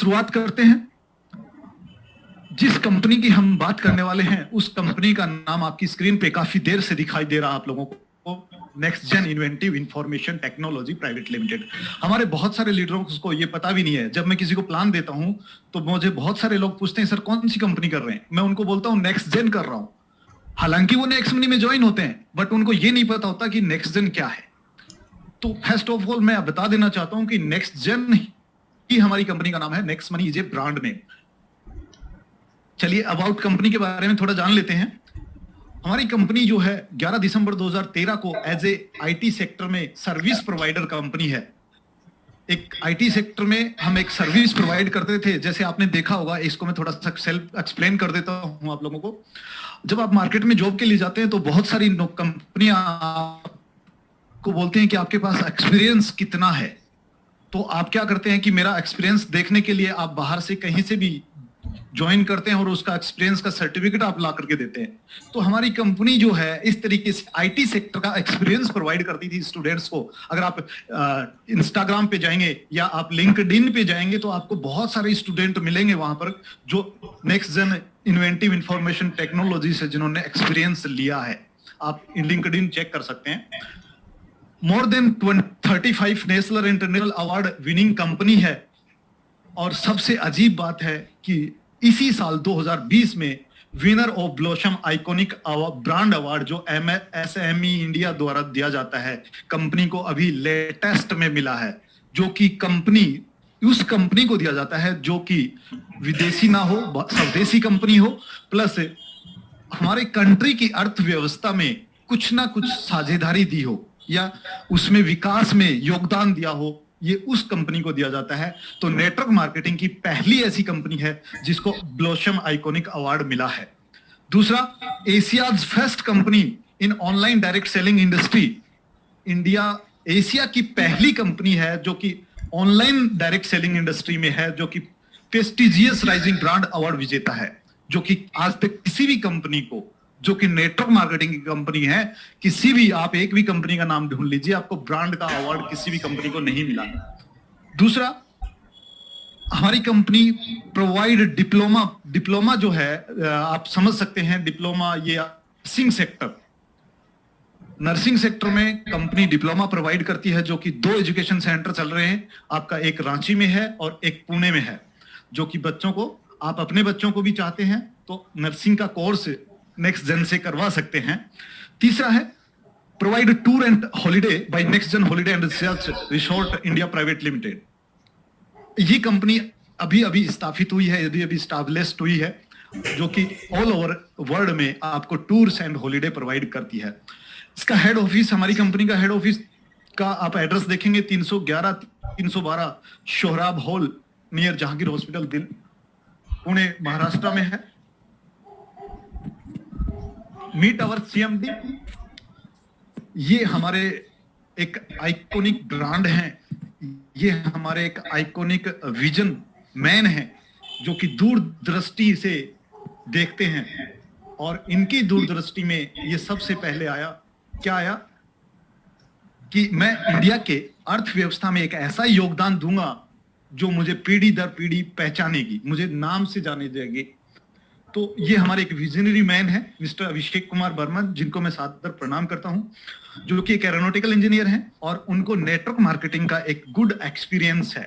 शुरुआत करते हैं। जिस कंपनी की हम बात करने वाले हैं उस कंपनी का नाम आपकी स्क्रीन पे काफी देर से दिखाई दे रहा आप लोगों को, next gen inventive information technology private limited. हमारे बहुत सारे लीडरों को ये पता भी नहीं है। जब मैं किसी को प्लान देता हूं तो मुझे बहुत सारे लोग पूछते हैं सर कौन सी कंपनी कर रहे हैं, मैं उनको बोलता हूं नेक्स्ट जेन कर रहा हूं। हालांकि वो नेक्स्ट मनी में ज्वाइन होते हैं बट उनको ये नहीं पता होता कि नेक्स्ट जेन क्या है। तो फर्स्ट ऑफ ऑल मैं बता देना चाहता हूं कि नेक्स्ट जेन ही हमारी कंपनी का नाम है, next money is a brand name. चलिए अबाउट कंपनी के बारे में थोड़ा जान लेते हैं। हमारी कंपनी जो है 11 दिसंबर 2013 को एज ए आईटी सेक्टर में सर्विस प्रोवाइडर कंपनी है। एक आईटी सेक्टर में हम एक सर्विस प्रोवाइड करते थे, जैसे आपने देखा होगा। इसको मैं थोड़ा सा सेल्फ एक्सप्लेन कर देता हूं आप लोगों को। जब आप मार्केट में जॉब के लिए जाते हैं तो बहुत सारी कंपनियां को बोलते हैं कि आपके पास एक्सपीरियंस कितना है। तो आप क्या करते हैं कि मेरा एक्सपीरियंस देखने के लिए आप बाहर से कहीं से भी ज्वाइन करते हैं और उसका एक्सपीरियंस का सर्टिफिकेट आप ला करके देते हैं। तो हमारी कंपनी जो है इस तरीके से आईटी सेक्टर का एक्सपीरियंस प्रोवाइड करती थी स्टूडेंट्स को। अगर आप इंस्टाग्राम पे जाएंगे या आप लिंक्डइन पे जाएंगे तो आपको बहुत सारे स्टूडेंट मिलेंगे वहां पर जो next gen inventive information technology से जिन्होंने एक्सपीरियंस लिया है। आप लिंक्डइन चेक कर सकते हैं। More than 35 national international award winning company है। और सबसे अजीब बात है कि इसी साल 2020 में winner of blossom iconic brand award जो एमएसएमई इंडिया द्वारा दिया जाता है कंपनी को अभी लेटेस्ट में मिला है, जो कि कंपनी उस कंपनी को दिया जाता है जो कि विदेशी ना हो, स्वदेशी कंपनी हो, प्लस हमारे कंट्री की अर्थव्यवस्था में कुछ ना कुछ साझेदारी दी हो या उसमें विकास में योगदान दिया हो, ये उस कंपनी को दिया जाता है। तो नेटवर्क मार्केटिंग की पहली ऐसी कंपनी है जिसको ब्लॉसम आइकॉनिक अवार्ड मिला है। दूसरा, एशियाज फर्स्ट कंपनी इन online direct selling industry. India Asia की पहली कंपनी है जो कि ऑनलाइन डायरेक्ट सेलिंग इंडस्ट्री में है, जो कि प्रेस्टिजियस राइजिंग ब्रांड अवार्ड विजेता है, जो कि आज तक किसी भी कंपनी को जो कि नेटवर्क मार्केटिंग की कंपनी है, किसी भी आप एक भी कंपनी का नाम ढूंढ लीजिए, आपको ब्रांड का अवार्ड किसी भी कंपनी को नहीं मिला। दूसरा, हमारी कंपनी प्रोवाइड डिप्लोमा जो है आप समझ सकते हैं, डिप्लोमा ये नर्सिंग सेक्टर में कंपनी डिप्लोमा प्रोवाइड करती है, जो कि 2 एजुकेशन सेंटर चल रहे हैं। आपका एक रांची में है और एक पुणे में है, जो कि बच्चों को, आप अपने बच्चों को भी चाहते हैं तो नर्सिंग का कोर्स नेक्स्ट जेन से करवा सकते हैं। तीसरा है provide tour and holiday by next gen holiday and research resort India private limited. ये कंपनी अभी स्थापित हुई है, अभी स्टैब्लिश्ड हुई है, जो कि ऑल ओवर वर्ल्ड में आपको टूर्स एंड हॉलिडे प्रोवाइड करती है। इसका हेड ऑफिस, हमारी कंपनी का हेड ऑफिस का आप एड्रेस देखेंगे 311-312 Sohrab hall near Jahangir hospital, Pune Maharashtra में है। मीट अवर सीएमडी, ये हमारे एक आइकॉनिक ब्रांड है, ये हमारे एक आइकॉनिक विजन मैन है जो कि दूरदृष्टि से देखते हैं। और इनकी दूरदृष्टि में ये सबसे पहले आया, क्या आया कि मैं इंडिया के अर्थव्यवस्था में एक ऐसा योगदान दूंगा जो मुझे पीढ़ी दर पीढ़ी पहचानेगी, मुझे नाम से जाने देगी। तो ये हमारे एक विजनरी मैन है मिस्टर अभिषेक कुमार बर्मन, जिनको मैं सादर प्रणाम करता हूं, जो कि एक एरोनॉटिकल इंजीनियर हैं और उनको नेटवर्क मार्केटिंग का एक गुड एक्सपीरियंस है।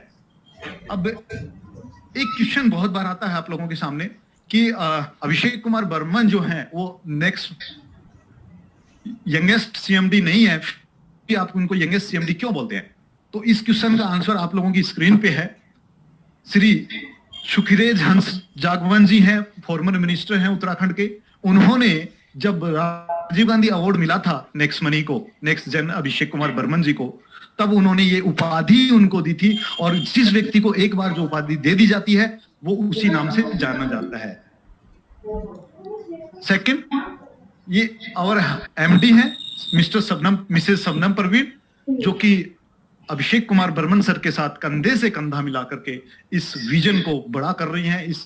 अब एक क्वेश्चन बहुत बार आता है आप लोगों के सामने कि अभिषेक कुमार बर्मन जो हैं वो नेक्स्ट यंगेस्ट सीएमडी नहीं है, कि आप उनको यंगेस्ट सीएमडी क्यों बोलते हैं? तो इस क्वेश्चन का आंसर आप लोगों की स्क्रीन पे है। श्री सुखिरेज हंस जागवन जी हैं, फॉर्मर मिनिस्टर हैं उत्तराखंड के। उन्होंने जब राजीव गांधी अवार्ड मिला था नेक्स्ट मनी को, नेक्स्ट जेन अभिषेक कुमार बर्मन जी को, तब उन्होंने ये उपाधि उनको दी थी। और जिस व्यक्ति को एक बार जो उपाधि दे दी जाती है वो उसी नाम से जाना जाता है। सेकंड, ये और एमडी हैं मिसेस शबनम परवीन, जो कि अभिषेक कुमार बर्मन सर के साथ कंधे से कंधा मिला करके इस विजन को बड़ा कर रही हैं, इस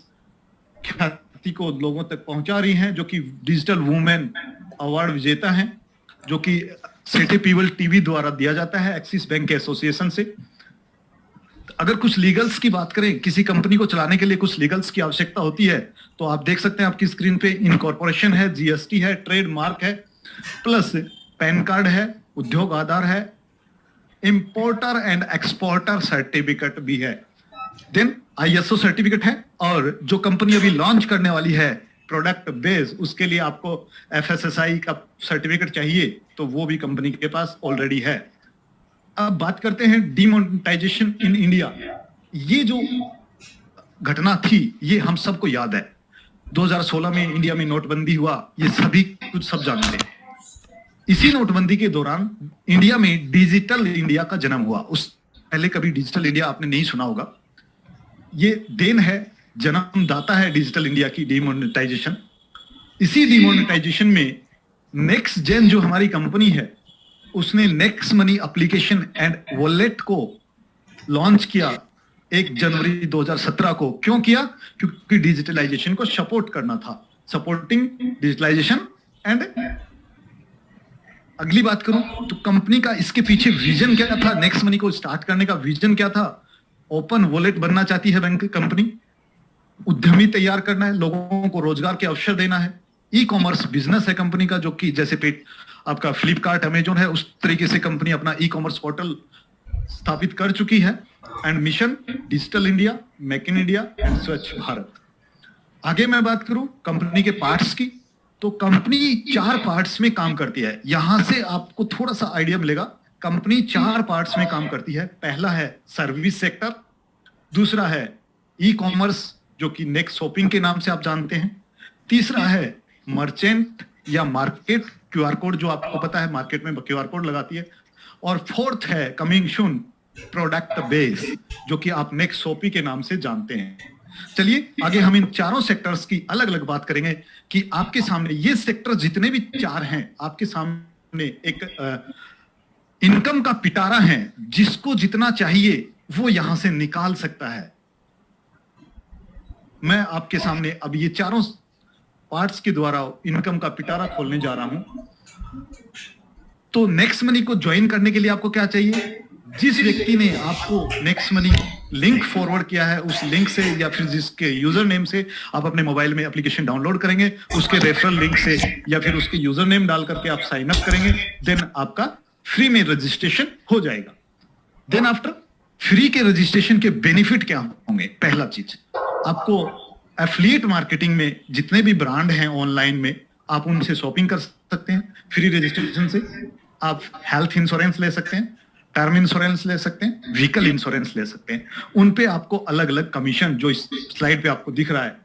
ख्याति को लोगों तक पहुंचा रही हैं, जो कि डिजिटल वुमेन अवार्ड विजेता हैं, जो कि सिटी पीपल टीवी द्वारा दिया जाता है एक्सिस बैंक के एसोसिएशन से। अगर कुछ लीगल्स की बात करें, किसी कंपनी को चलाने के लिए कुछ लीगल्स की आवश्यकता होती है, तो आप देख सकते हैं आपकी स्क्रीन पे इनकॉर्पोरेशन है, जीएसटी है, ट्रेडमार्क है, प्लस पैन कार्ड है, उद्योग आधार है, इंपोर्टर एंड एक्सपोर्टर सर्टिफिकेट भी है, देन आईएसओ सर्टिफिकेट है, और जो कंपनी अभी लॉन्च करने वाली है प्रोडक्ट बेस, उसके लिए आपको एफएसएसआई का सर्टिफिकेट चाहिए, तो वो भी कंपनी के पास ऑलरेडी है। अब बात करते हैं डिमोनेटाइजेशन इन इंडिया। ये जो घटना थी ये हम सबको याद है, 2016 में इंडिया में नोटबंदी हुआ, ये सभी कुछ सब जानते हैं। इसी नोटबंदी के दौरान इंडिया में डिजिटल इंडिया का जन्म हुआ। उस पहले कभी डिजिटल इंडिया आपने नहीं सुना होगा। ये देन है, जन्मदाता है डिजिटल इंडिया की डिमोनेटाइजेशन। इसी डिमोनेटाइजेशन में नेक्स्ट जेन जो हमारी कंपनी है, उसने next money application and wallet को लॉन्च किया 1 जनवरी 2017 को। क्यों किया? क्योंकि डिजिटलाइजेशन को सपोर्ट करना था, सपोर्टिंग डिजिटलाइजेशन। एंड अगली बात करूं तो कंपनी का इसके पीछे विजन क्या था, नेक्स्ट मनी को स्टार्ट करने का विजन क्या था? ओपन वॉलेट बनना चाहती है बैंक कंपनी, उद्यमी तैयार करना है, लोगों को रोजगार के अवसर देना है, ई कॉमर्स बिजनेस है कंपनी का, जो कि जैसे आपका फ्लिपकार्ट, अमेजोन है, उस तरीके से कंपनी अपना ई कॉमर्स पोर्टल स्थापित कर चुकी है। And mission digital India, make in India and स्वच्छ भारत। आगे मैं बात करूं कंपनी के पार्ट्स की, तो कंपनी 4 पार्ट्स में काम करती है। यहां से आपको थोड़ा सा आइडिया मिलेगा। कंपनी 4 पार्ट्स में काम करती है। पहला है सर्विस सेक्टर, दूसरा है ई कॉमर्स जो कि नेक्स्ट शॉपिंग के नाम से आप जानते हैं, तीसरा है मर्चेंट या मार्केट, क्यूआर कोड जो आपको पता है मार्केट में क्यूआर कोड लगाती है, और फोर्थ है कमिंग सून प्रोडक्ट बेस जो कि आप नेक्स्ट शॉपी के नाम से जानते हैं। चलिए आगे हम इन चारों सेक्टर्स की अलग अलग बात करेंगे कि आपके सामने ये सेक्टर जितने भी 4 हैं, आपके सामने एक इनकम का पिटारा है, जिसको जितना चाहिए वो यहां से निकाल सकता है। मैं आपके सामने अब ये चारों पार्ट्स के द्वारा इनकम का पिटारा खोलने जा रहा हूं। तो नेक्स्ट मनी को ज्वाइन करने के लिए आपको क्या चाहिए? जिस व्यक्ति ने आपको नेक्स्ट मनी लिंक फॉरवर्ड किया है, उस लिंक से या फिर जिसके यूजर नेम से आप अपने मोबाइल में एप्लीकेशन डाउनलोड करेंगे, उसके रेफरल लिंक से या फिर उसके यूजर नेम डाल करके आप साइन अप करेंगे, देन आपका फ्री में रजिस्ट्रेशन हो जाएगा। देन आफ्टर फ्री के रजिस्ट्रेशन के बेनिफिट क्या होंगे? पहला चीज, आपको एफिलिएट मार्केटिंग में जितने भी ब्रांड हैं ऑनलाइन में, आप उनसे शॉपिंग कर सकते हैं फ्री रजिस्ट्रेशन से। आप हेल्थ इंश्योरेंस ले सकते हैं, टर्म इंश्योरेंस ले सकते हैं, व्हीकल इंश्योरेंस ले सकते हैं। उन पे आपको अलग अलग कमीशन जो इस स्लाइड पे आपको दिख रहा है,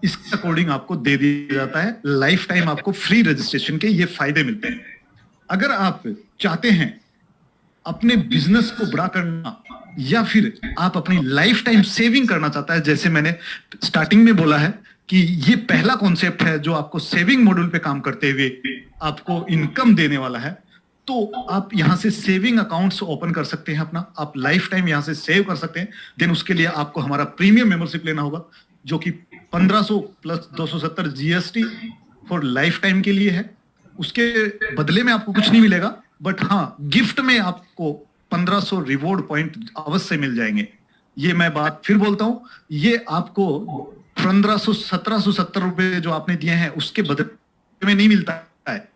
इसके अकॉर्डिंग आपको दे दिया जाता है। लाइफ टाइम आपको फ्री रजिस्ट्रेशन के ये फायदे मिलते हैं। अगर आप चाहते हैं अपने बिजनेस को बड़ा करना, या फिर आप अपनी लाइफ टाइम सेविंग करना चाहता है, जैसे मैंने स्टार्टिंग में बोला है कि ये पहला कॉन्सेप्ट है जो आपको सेविंग मॉड्यूल पे काम करते हुए आपको इनकम देने वाला है, तो आप यहां से सेविंग अकाउंट्स ओपन कर सकते हैं अपना, आप लाइफ टाइम यहां से सेव कर सकते हैं। देन उसके लिए आपको हमारा प्रीमियम मेंबरशिप लेना होगा, जो कि 1500 plus 270 GST for life time के लिए है। उसके बदले में आपको कुछ नहीं मिलेगा, बट हाँ, गिफ्ट में आपको 1500 रिवॉर्ड पॉइंट अवश्य मिल जाएंगे। ये मैं बात फिर बोलता हूं, ये आपको 1770 रुपए जो आपने दिए हैं उसके बदले में नहीं मिलता है,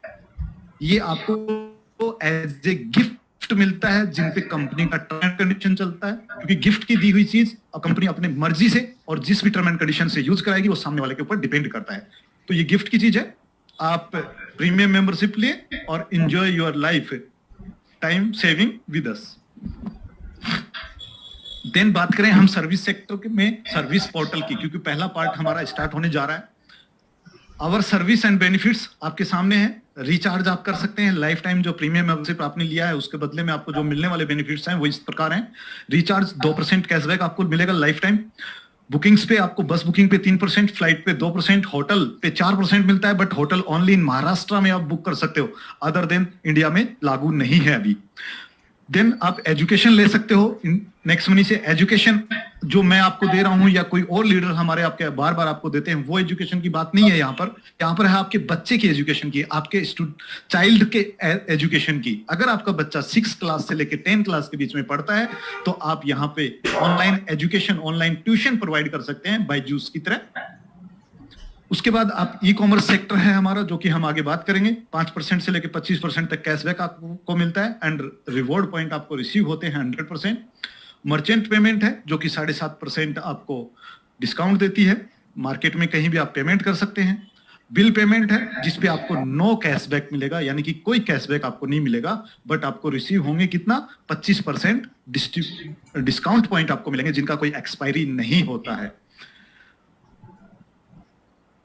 ये आपको एज ए गिफ्ट मिलता है, जिन पे कंपनी का टर्म एंड कंडीशन चलता है। क्योंकि गिफ्ट की दी हुई चीज कंपनी अपने मर्जी से और जिस भी टर्म एंड कंडीशन से यूज कराएगी वो सामने वाले के ऊपर डिपेंड करता है। तो ये गिफ्ट की चीज है। आप प्रीमियम मेंबरशिप लिए और enjoy your life time saving with us. Then बात करें हम सर्विस सेक्टर में सर्विस पोर्टल की, क्योंकि पहला पार्ट हमारा स्टार्ट होने जा रहा है। आवर सर्विस एंड बेनिफिट्स आपके सामने है। रिचार्ज आप कर सकते हैं, लाइफ टाइम जो प्रीमियम मेंबरशिप आपने लिया है उसके बदले में आपको जो मिलने वाले बेनिफिट्स हैं वो इस प्रकार हैं। रिचार्ज 2% कैशबैक आपको मिलेगा लाइफ टाइम। बुकिंग्स पे आपको बस बुकिंग पे 3%, फ्लाइट पे 2%, होटल पे 4% मिलता है, but hotel only in Maharashtra में आप बुक कर सकते हो, अदर देन इंडिया में लागू नहीं है अभी। देन आप एजुकेशन ले सकते हो नेक्स्ट मनी से एजुकेशन जो मैं आपको दे रहा हूं या कोई और लीडर हमारे आपके बार बार आपको देते हैं, वो एजुकेशन की बात नहीं है यहाँ पर है आपके बच्चे की एजुकेशन की, आपके चाइल्ड के एजुकेशन की। अगर आपका बच्चा 6 क्लास से लेकर 10 क्लास के बीच में पढ़ता है तो आप यहाँ पे online education, online tuition provide कर सकते हैं बायजूस की तरह। उसके बाद आप ई कॉमर्स सेक्टर है हमारा, जो कि हम आगे बात करेंगे। 5% से लेकर 25% तक कैशबैक आपको मिलता है एंड रिवॉर्ड पॉइंट आपको रिसीव होते हैं 100%। मर्चेंट पेमेंट है जो कि 7.5% आपको डिस्काउंट देती है, मार्केट में कहीं भी आप पेमेंट कर सकते हैं। बिल पेमेंट है जिसपे आपको नो कैशबैक मिलेगा, यानी कि कोई कैशबैक आपको नहीं मिलेगा, बट आपको रिसीव होंगे कितना 25% डिस्काउंट पॉइंट आपको मिलेंगे जिनका कोई एक्सपायरी नहीं होता है।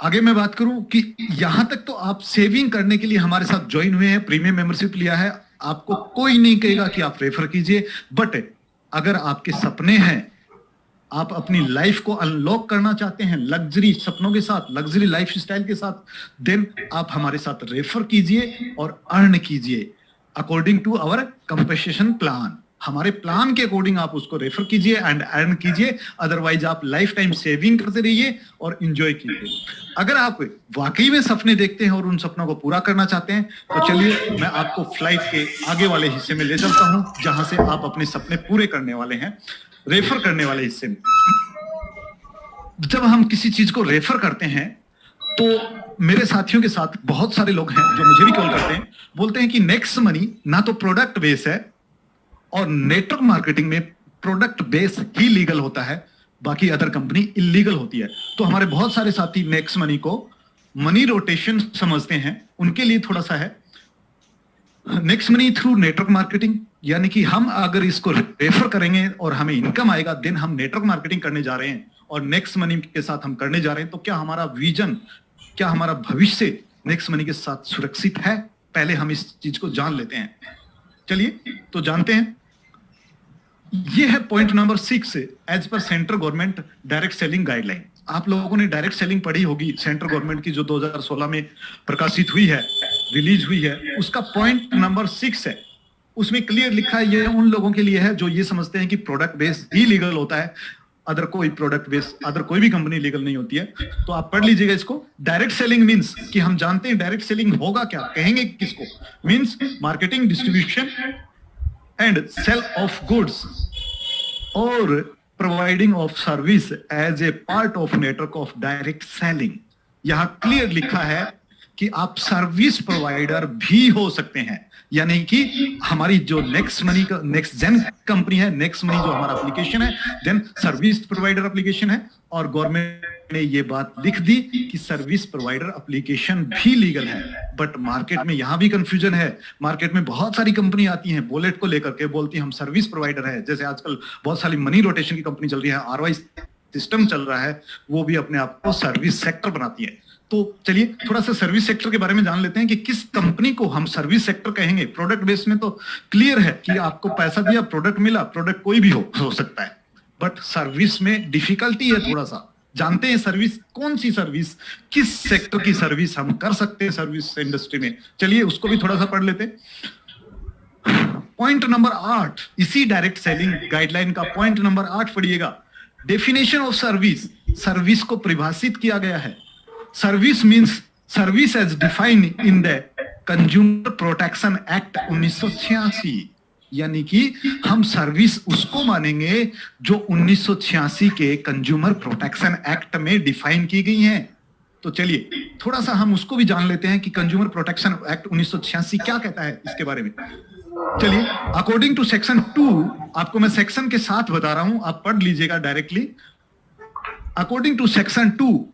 आगे मैं बात करूं कि यहां तक तो आप सेविंग करने के लिए हमारे साथ ज्वाइन हुए हैं, प्रीमियम मेंबरशिप लिया है, आपको कोई नहीं कहेगा कि आप रेफर कीजिए। बट अगर आपके सपने हैं, आप अपनी लाइफ को अनलॉक करना चाहते हैं लग्जरी सपनों के साथ, लग्जरी लाइफ स्टाइल के साथ, देन आप हमारे साथ रेफर कीजिए और अर्न कीजिए according to our compensation plan. हमारे प्लान के अकॉर्डिंग आप उसको रेफर कीजिए एंड अर्न कीजिए, अदरवाइज आप लाइफ टाइम सेविंग करते रहिए और एंजॉय कीजिए। अगर आप वाकई में सपने देखते हैं और उन सपनों को पूरा करना चाहते हैं तो चलिए मैं आपको फ्लाइट के आगे वाले हिस्से में ले चलता हूं, जहां से आप अपने सपने पूरे करने वाले हैं, रेफर करने वाले हिस्से में। जब हम किसी चीज को रेफर करते हैं तो मेरे साथियों के साथ बहुत सारे लोग हैं जो मुझे भी कॉल करते हैं, बोलते हैं कि नेक्स्ट मनी ना तो प्रोडक्ट बेस है और नेटवर्क मार्केटिंग में प्रोडक्ट बेस ही लीगल होता है, बाकी अदर कंपनी इलीगल होती है। तो हमारे बहुत सारे साथी नेक्स्ट मनी को मनी रोटेशन समझते हैं, उनके लिए थोड़ा सा है next money through network marketing, यानी कि हम अगर इसको रेफर करेंगे और हमें इनकम आएगा, देन हम नेटवर्क मार्केटिंग करने जा रहे हैं और नेक्स्ट मनी के साथ हम करने जा रहे हैं। तो क्या हमारा विजन, क्या हमारा भविष्य नेक्स्ट मनी के साथ सुरक्षित है? पहले हम इस चीज को जान लेते हैं। चलिए तो जानते हैं। ये है point number 6 as per central government direct selling guideline. आप लोगों ने डायरेक्ट सेलिंग पढ़ी होगी सेंट्रल गवर्नमेंट की, जो 2016 में प्रकाशित हुई है, रिलीज हुई है। उसका पॉइंट नंबर 6 है, उसमें क्लियर लिखा है, ये उन लोगों के लिए है जो ये समझते हैं कि प्रोडक्ट बेस ही लीगल होता है, अदर कोई प्रोडक्ट बेस, अदर कोई भी कंपनी लीगल नहीं होती है। तो आप पढ़ लीजिएगा इसको। डायरेक्ट सेलिंग मींस कि हम जानते हैं डायरेक्ट सेलिंग होगा क्या, कहेंगे किसको, means marketing, distribution and sale of goods और providing of service as a part of network of direct selling. यहां क्लियर लिखा है कि आप सर्विस प्रोवाइडर भी हो सकते हैं, यानी कि हमारी जो नेक्स्ट मनी का नेक्स्ट जेन कंपनी है, नेक्स्ट मनी जो हमारा एप्लीकेशन है, देन सर्विस प्रोवाइडर एप्लीकेशन है, और गवर्नमेंट ने ये बात लिख दी कि सर्विस प्रोवाइडर एप्लीकेशन भी लीगल है। बट मार्केट में यहां भी कंफ्यूजन है। मार्केट में बहुत सारी कंपनी आती हैं बुलेट को लेकर के, बोलती हैं हम सर्विस प्रोवाइडर है। जैसे आजकल बहुत सारी मनी रोटेशन की कंपनी चल रही है, आरवाई सिस्टम चल रहा है, वो भी अपने आप को सर्विस सेक्टर बनाती है। तो चलिए थोड़ा सा सर्विस सेक्टर के बारे में जान लेते हैं कि किस कंपनी को हम सर्विस सेक्टर कहेंगे। प्रोडक्ट बेस में तो क्लियर है कि आपको पैसा दिया, प्रोडक्ट मिला, प्रोडक्ट कोई भी हो सकता है, बट सर्विस में डिफिकल्टी है थोड़ा सा। जानते हैं सर्विस, कौन सी सर्विस, किस सेक्टर की सर्विस हम कर सकते हैं सर्विस इंडस्ट्री में। चलिए उसको भी थोड़ा सा पढ़ लेते हैं। पॉइंट नंबर 8 इसी डायरेक्ट सेलिंग गाइडलाइन का पॉइंट नंबर 8 पढ़िएगा। डेफिनेशन ऑफ सर्विस, सर्विस को परिभाषित किया गया है। Service means service as defined in the consumer protection act 1986, यानी कि हम सर्विस उसको मानेंगे जो 1986 के कंज्यूमर प्रोटेक्शन एक्ट में डिफाइन की गई हैं। तो चलिए थोड़ा सा हम उसको भी जान लेते हैं कि कंज्यूमर प्रोटेक्शन एक्ट 1986 क्या कहता है इसके बारे में। चलिए अकॉर्डिंग टू सेक्शन 2, आपको मैं सेक्शन के साथ बता रहा हूं, आप पढ़ लीजिएगा डायरेक्टली। अकॉर्डिंग टू सेक्शन 2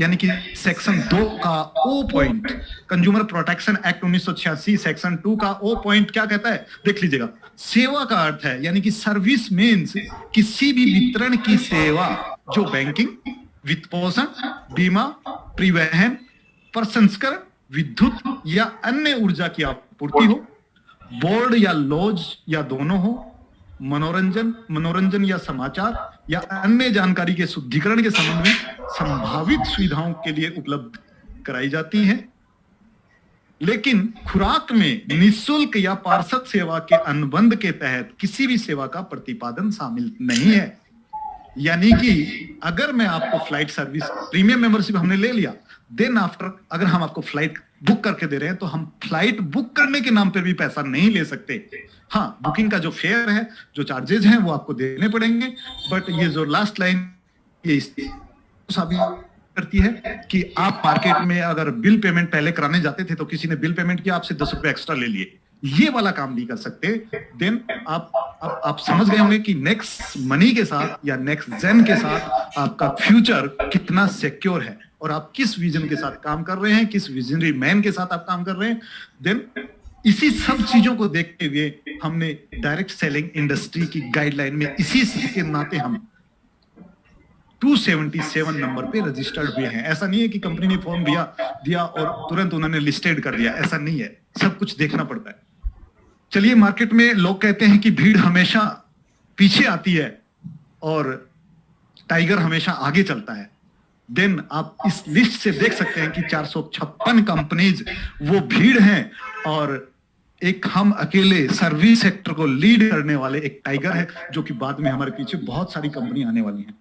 यानी कि सेक्शन 2 का O point, consumer protection act 1986 section 2 का ओ पॉइंट क्या कहता है, देख लीजिएगा। सेवा का अर्थ है, यानी कि सर्विस मींस किसी भी वितरण की सेवा जो बैंकिंग, वित्त पोषण, बीमा, परिवहन, प्रसंस्करण, विद्युत या अन्य ऊर्जा की आपूर्ति हो, बोर्ड या लॉज या दोनों हो, मनोरंजन या समाचार या अन्य जानकारी के शुद्धिकरण के संबंध में संभावित सुविधाओं के लिए उपलब्ध कराई जाती हैं। लेकिन खुराक में निःशुल्क या पार्षद सेवा के अनुबंध के तहत किसी भी सेवा का प्रतिपादन शामिल नहीं है। यानी कि अगर मैं आपको फ्लाइट सर्विस प्रीमियम मेंबरशिप हमने ले लिया, देन आफ्टर अगर हम आपको फ्लाइट बुक करके दे रहे हैं तो हम फ्लाइट बुक करने के नाम पे भी पैसा नहीं ले सकते। हाँ, बुकिंग का जो फेयर है, जो चार्जेज हैं वो आपको देने पड़ेंगे, बट ये जो लास्ट लाइन ये साबित करती है कि आप मार्केट में अगर बिल पेमेंट पहले कराने जाते थे तो किसी ने बिल पेमेंट किया, आपसे 10 रुपए एक्स्ट्रा ले लिए, ये वाला काम नहीं कर सकते। देन आप समझ गए होंगे कि नेक्स्ट मनी के साथ या नेक्स्ट जेन के साथ आपका फ्यूचर कितना सिक्योर है और आप किस विजन के साथ काम कर रहे हैं, किस विजनरी मैन के साथ आप काम कर रहे हैं। देन इसी सब चीजों को देखते हुए हमने डायरेक्ट सेलिंग इंडस्ट्री की गाइडलाइन में इसी के नाते हम 277 नंबर पे रजिस्टर्ड हुए हैं। ऐसा नहीं है कि कंपनी ने फॉर्म दिया और तुरंत उन्होंने लिस्टेड कर दिया, ऐसा नहीं है, सब कुछ देखना पड़ता है। चलिए, मार्केट में लोग कहते हैं कि भीड़ हमेशा पीछे आती है और टाइगर हमेशा आगे चलता है। देन आप इस लिस्ट से देख सकते हैं कि 456 कंपनीज वो भीड़ हैं और एक हम अकेले सर्विस सेक्टर को लीड करने वाले एक टाइगर है, जो कि बाद में हमारे पीछे बहुत सारी कंपनी आने वाली हैं।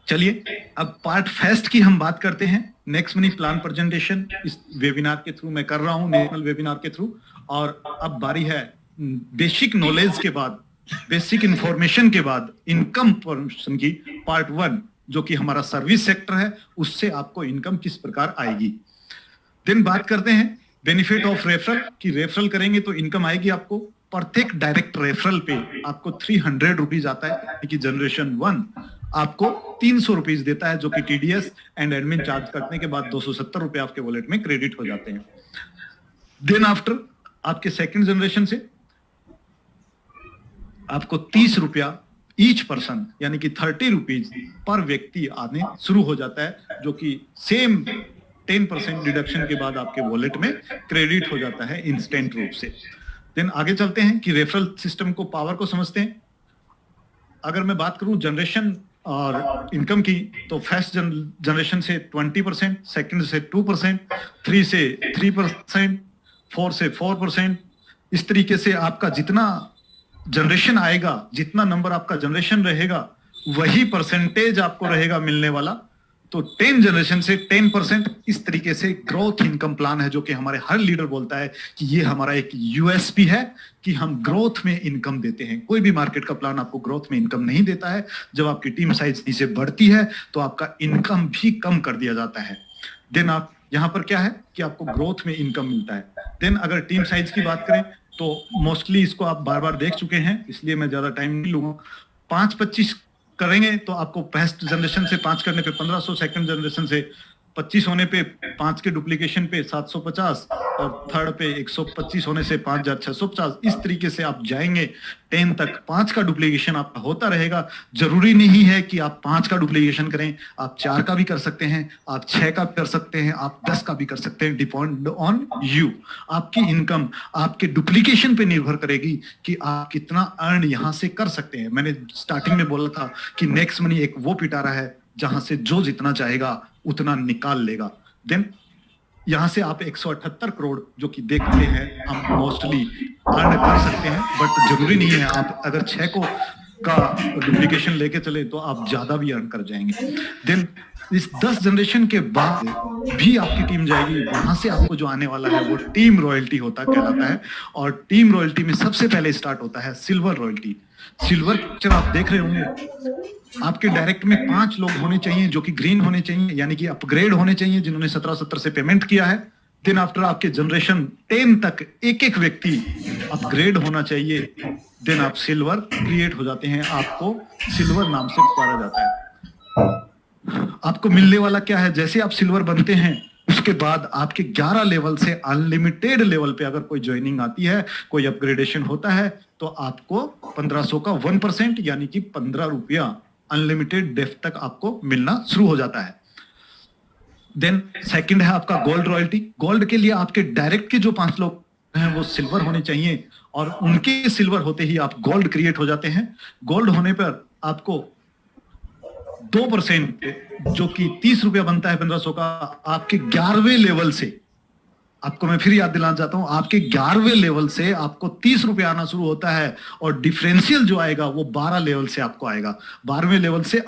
चलिए, अब पार्ट फेस्ट की हम बात करते हैं। नेक्स्ट मनी प्लान प्रेजेंटेशन इस वेबिनार के थ्रू मैं कर रहा हूं, नेशनल वेबिनार के थ्रू। और अब बारी है बेसिक नॉलेज के बाद, बेसिक इंफॉर्मेशन के बाद इनकम पोर्शन की, पार्ट 1, जो कि हमारा सर्विस सेक्टर है, उससे आपको इनकम किस प्रकार आएगी। देन बात करते हैं बेनिफिट ऑफ रेफरल, कि रेफरल करेंगे तो इनकम आएगी आपको। प्रत्येक डायरेक्ट रेफरल पे आपको 300 रुपीज आता है, कि जनरेशन 1 आपको 300 रुपीज देता है, जो कि टीडीएस एंड एडमिन चार्ज करने के बाद 270 रुपए आपके वॉलेट में क्रेडिट हो जाते हैं। देन आफ्टर आपके सेकंड जनरेशन से आपको 30 रुपया ईच पर्सन, यानी कि 30 रुपीज पर व्यक्ति आने शुरू हो जाता है, जो कि सेम 10% डिडक्शन के बाद आपके वॉलेट में क्रेडिट हो जाता है इंस्टेंट रूप से। देन आगे चलते हैं कि रेफरल सिस्टम को, पावर को समझते हैं। अगर मैं बात करूं जनरेशन और इनकम की, तो फर्स्ट जनरेशन से 20%, सेकंड से 2%, 3 से 3%, 4 से 4%। इस तरीके से आपका जितना जनरेशन आएगा, जितना नंबर आपका जनरेशन रहेगा, वही परसेंटेज आपको रहेगा मिलने वाला। तो 10 जनरेशन से 10%, इस तरीके से ग्रोथ इनकम प्लान है, जो कि हमारे हर लीडर बोलता है कि ये हमारा एक यूएसपी है कि हम ग्रोथ में इनकम देते हैं। कोई भी मार्केट का प्लान आपको ग्रोथ में इनकम नहीं देता है। जब आपकी टीम साइज नीचे बढ़ती है तो आपका इनकम भी कम कर दिया जाता है। देन आप यहां पर क्या है कि आपको ग्रोथ में इनकम मिलता है। देन अगर टीम साइज की बात करें तो मोस्टली इसको आप बार बार देख चुके हैं, इसलिए मैं ज्यादा टाइम नहीं लूंगा। 5-25 करेंगे तो आपको फर्स्ट जनरेशन से 5 करने पे 1500, सेकंड जनरेशन से 25 होने पे 5 के डुप्लीकेशन पे 750 और थर्ड पे 125 होने से 5650। इस तरीके से आप जाएंगे 10 तक। 5 का डुप्लीकेशन आपका होता रहेगा। जरूरी नहीं है कि आप 5 का डुप्लीकेशन करें, आप 4 का भी कर सकते हैं, आप 6 का भी कर सकते हैं, आप 10 का भी कर सकते हैं। Depend on you. आपकी इनकम आपके डुप्लीकेशन पे निर्भर करेगी कि आप कितना अर्न यहां से कर सकते हैं। मैंने स्टार्टिंग में बोला था कि नेक्स्ट मनी एक वो पिटारा है जहां से जो जितना चाहेगा उतना निकाल लेगा। देन यहां से आप 178 करोड़ जो कि देखते हैं हम मोस्टली अर्न कर सकते हैं, बट जरूरी नहीं है। आप अगर 6 को का डुप्लीकेशन लेके चले तो आप ज्यादा भी अर्न कर जाएंगे। देन इस 10 जनरेशन के बाद भी आपकी टीम जाएगी, वहां से आपको जो आने वाला है वो टीम रॉयल्टी कहलाता है। और टीम रॉयल्टी में सबसे पहले स्टार्ट होता है सिल्वर रॉयल्टी। सिल्वर पिक्चर आप देख रहे होंगे। आपके डायरेक्ट में 5 लोग होने चाहिए जो कि ग्रीन होने चाहिए, यानी कि अपग्रेड होने चाहिए, जिन्होंने 1770 से पेमेंट किया है। देन आफ्टर आपके जनरेशन 10 तक एक व्यक्ति अपग्रेड होना चाहिए। देन आप सिल्वर क्रिएट हो जाते हैं, आपको सिल्वर नाम से पुकारा जाता है। आपको मिलने वाला क्या है, जैसे आप सिल्वर बनते हैं उसके बाद आपके 11 लेवल से अनलिमिटेड लेवल पे अगर कोई ज्वाइनिंग आती है, कोई अपग्रेडेशन होता है, तो आपको 1500 का 1% यानी कि 15 रुपया अनलिमिटेड डेफ तक आपको मिलना शुरू हो जाता है। देन सेकंड है आपका गोल्ड रॉयल्टी। गोल्ड के लिए आपके डायरेक्ट के जो 5 लोग हैं वो सिल्वर होने चाहिए, और उनके सिल्वर होते ही आप गोल्ड क्रिएट हो जाते हैं। गोल्ड होने पर आपको 2% जो कि 30 रुपया बनता है 1500 का, आपके 11वें लेवल से आपको मैं फिर याद दिलाना चाहता हूं, आपके 11वें लेवल से आपको 30 रुपए आना शुरू होता है और डिफरेंशियल जो आएगा वो 12 लेवल से आपको आएगा। 12वें लेवल से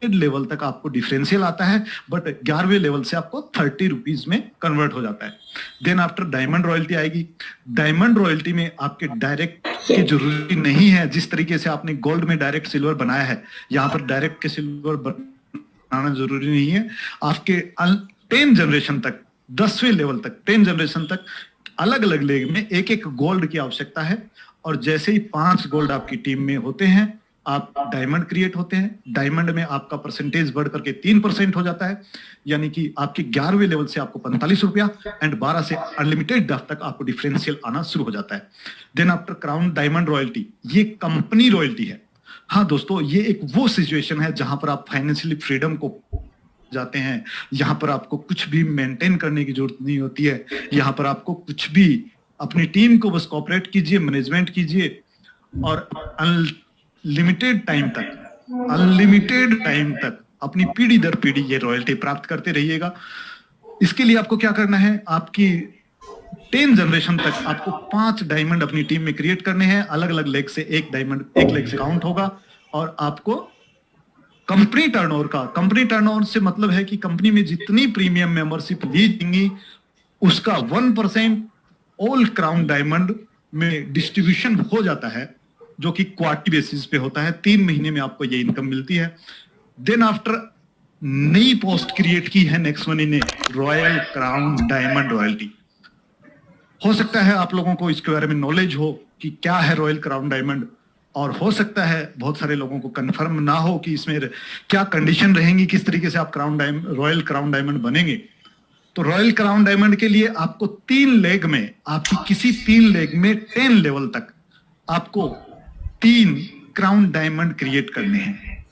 लेवल तक आपको डिफरेंशियल आता है, बट 11वें लेवल से आपको 30 रुपीज में कन्वर्ट हो जाता है। देन आफ्टर डायमंड रॉयल्टी आएगी। डायमंड रॉयल्टी में आपके डायरेक्ट की जरूरी नहीं है, जिस तरीके से आपने गोल्ड में डायरेक्ट सिल्वर बनाया है, यहां पर डायरेक्ट के सिल्वर बनाना जरूरी नहीं है। आपके 10 जनरेशन तक, 10वें लेवल तक, 10 जनरेशन तक अलग अलग लेग में एक एक गोल्ड की आवश्यकता है, और जैसे ही 5 गोल्ड आपकी टीम में होते हैं आप डायमंड क्रिएट होते हैं। डायमंड में आपका परसेंटेज बढ़ करके 3% हो जाता है, यानी कि आपके 11वें लेवल से आपको 45 रुपया एंड 12 से अनलिमिटेड तक आपको डिफरेंशियल आना शुरू हो जाता है। Then after crown diamond royalty, ये कंपनी रॉयल्टी है। हाँ दोस्तों, ये एक वो सिचुएशन है जहां पर आप फाइनेंशियली फ्रीडम को जाते हैं, यहां पर आपको कुछ भी मेंटेन करने की जरूरत नहीं होती है, यहां पर आपको कुछ भी, अपनी टीम को बस कॉपरेट कीजिए, मैनेजमेंट कीजिए और अनलिमिटेड टाइम तक अपनी पीढ़ी दर पीढ़ी ये रॉयल्टी प्राप्त करते रहिएगा। इसके लिए आपको क्या करना है, आपकी 10 जनरेशन तक आपको 5 डायमंड अपनी टीम में क्रिएट करने हैं। अलग अलग लेग से एक डायमंड एक लेग से काउंट होगा, और आपको कंपनी टर्नओवर से मतलब है कि कंपनी में जितनी प्रीमियम मेंबरशिप ली जाएंगी उसका 1% ऑल क्राउन डायमंड में डिस्ट्रीब्यूशन हो जाता है, जो कि क्वार्टरली बेसिस पे होता है। 3 महीने में आपको ये इनकम मिलती है। देन आफ्टर नई पोस्ट क्रिएट की है नेक्स्ट मनी ने, रॉयल क्राउन डायमंड रॉयल्टी। हो सकता है आप लोगों को इसके बारे में नॉलेज हो कि क्या है रॉयल क्राउन डायमंड, और हो सकता है बहुत सारे लोगों को कंफर्म ना हो कि इसमें क्या कंडीशन रहेंगी, किस तरीके से आप रॉयल क्राउन डायमंड बनेंगे। तो रॉयल क्राउन डायमंड के लिए आपको 3 लेग में, आपकी किसी 3 लेग में 10 लेवल तक आपको 3 क्राउन डायमंड क्रिएट करने हैं।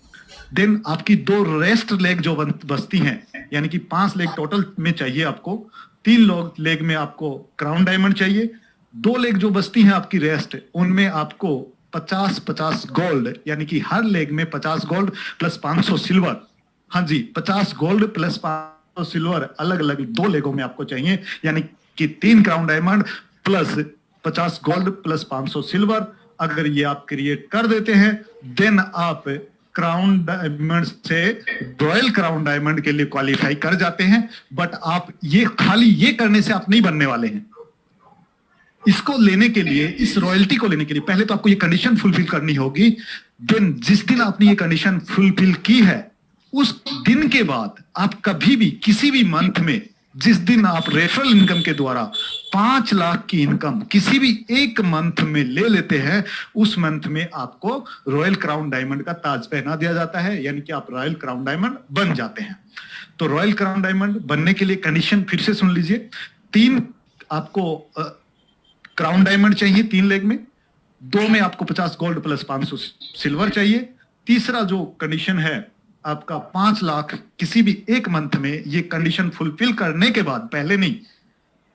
देन आपकी 2 रेस्ट लेग जो बचती हैं, यानी कि 5 लेग टोटल में चाहिए आपको, 3 लेग में आपको क्राउन डायमंड चाहिए, 2 लेग जो बचती हैं आपकी रेस्ट, उनमें आपको 50-50 गोल्ड, यानी कि हर लेग में 50 गोल्ड प्लस 500 सिल्वर, हाँ जी 50 गोल्ड प्लस 500 सिल्वर अलग अलग 2 लेगों में आपको चाहिए, यानी कि 3 crown diamond plus 50 gold plus 500 silver. अगर ये आप क्रिएट कर देते हैं, देन आप क्राउन डायमंड से रॉयल क्राउन डायमंड के लिए क्वालिफाई कर जाते हैं। बट आप ये खाली ये करने से आप नहीं बनने वाले हैं। इसको लेने के लिए, इस रॉयल्टी को लेने के लिए पहले तो आपको ये कंडीशन फुलफिल करनी होगी। देन जिस दिन आपने ये कंडीशन फुलफिल की है, उस दिन के बाद आप कभी भी किसी भी मंथ में, जिस दिन आप रेफरल इनकम के द्वारा 5 लाख की इनकम किसी भी एक मंथ में ले लेते हैं, उस मंथ में आपको रॉयल क्राउन डायमंड का ताज पहना दिया जाता है, यानी कि आप रॉयल क्राउन डायमंड बन जाते हैं। तो रॉयल क्राउन डायमंड बनने के लिए कंडीशन फिर से सुन लीजिए। 3 आपको क्राउन डायमंड चाहिए 3 लेग में, 2 में आपको 50 गोल्ड प्लस 500 सिल्वर चाहिए। तीसरा जो कंडीशन है आपका 5 लाख किसी भी एक मंथ में, ये कंडीशन फुलफिल करने के बाद, पहले नहीं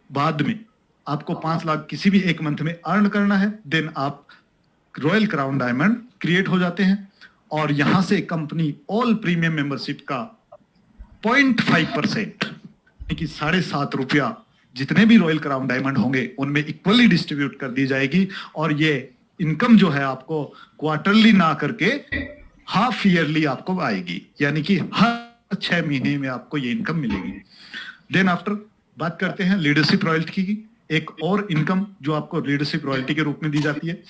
बाद में, आपको 5 लाख किसी भी एक मंथ में अर्न करना है। देन आप रॉयल क्राउन डायमंड क्रिएट हो जाते हैं, और यहां से कंपनी ऑल प्रीमियम मेंबरशिप का 0.5% यानी कि 7.5 रुपया जितने भी रॉयल क्राउन डायमंड होंगे उनमें इक्वली डिस्ट्रीब्यूट कर दी जाएगी। और ये इनकम जो है आपको क्वार्टरली ना करके हाफ ईयरली आपको आएगी, यानी कि हर 6 महीने में आपको ये इनकम मिलेगी। देन आफ्टर बात करते हैं लीडरशिप रॉयल्टी की, एक और इनकम जो आपको लीडरशिप रॉयल्टी के रूप में दी जाती है।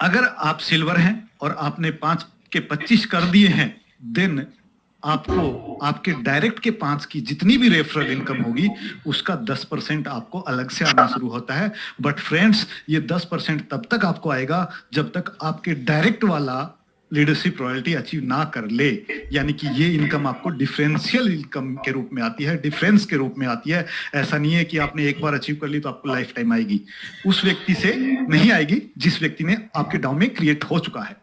अगर आप सिल्वर हैं और आपने 5 के 25 कर दिए हैं, देन आपको आपके डायरेक्ट के 5 की जितनी भी रेफरल इनकम होगी उसका 10% आपको अलग से आना शुरू होता है। बट फ्रेंड्स, ये 10% तब तक आपको आएगा जब तक आपके डायरेक्ट वाला लीडरशिप रॉयल्टी अचीव ना कर ले, यानी कि ये इनकम आपको डिफरेंशियल इनकम के रूप में आती है, डिफरेंस के रूप में आती है। ऐसा नहीं है कि आपने एक बार अचीव कर ली तो आपको लाइफ टाइम आएगी, उस व्यक्ति से नहीं आएगी जिस व्यक्ति ने आपके डाउ में क्रिएट हो चुका है।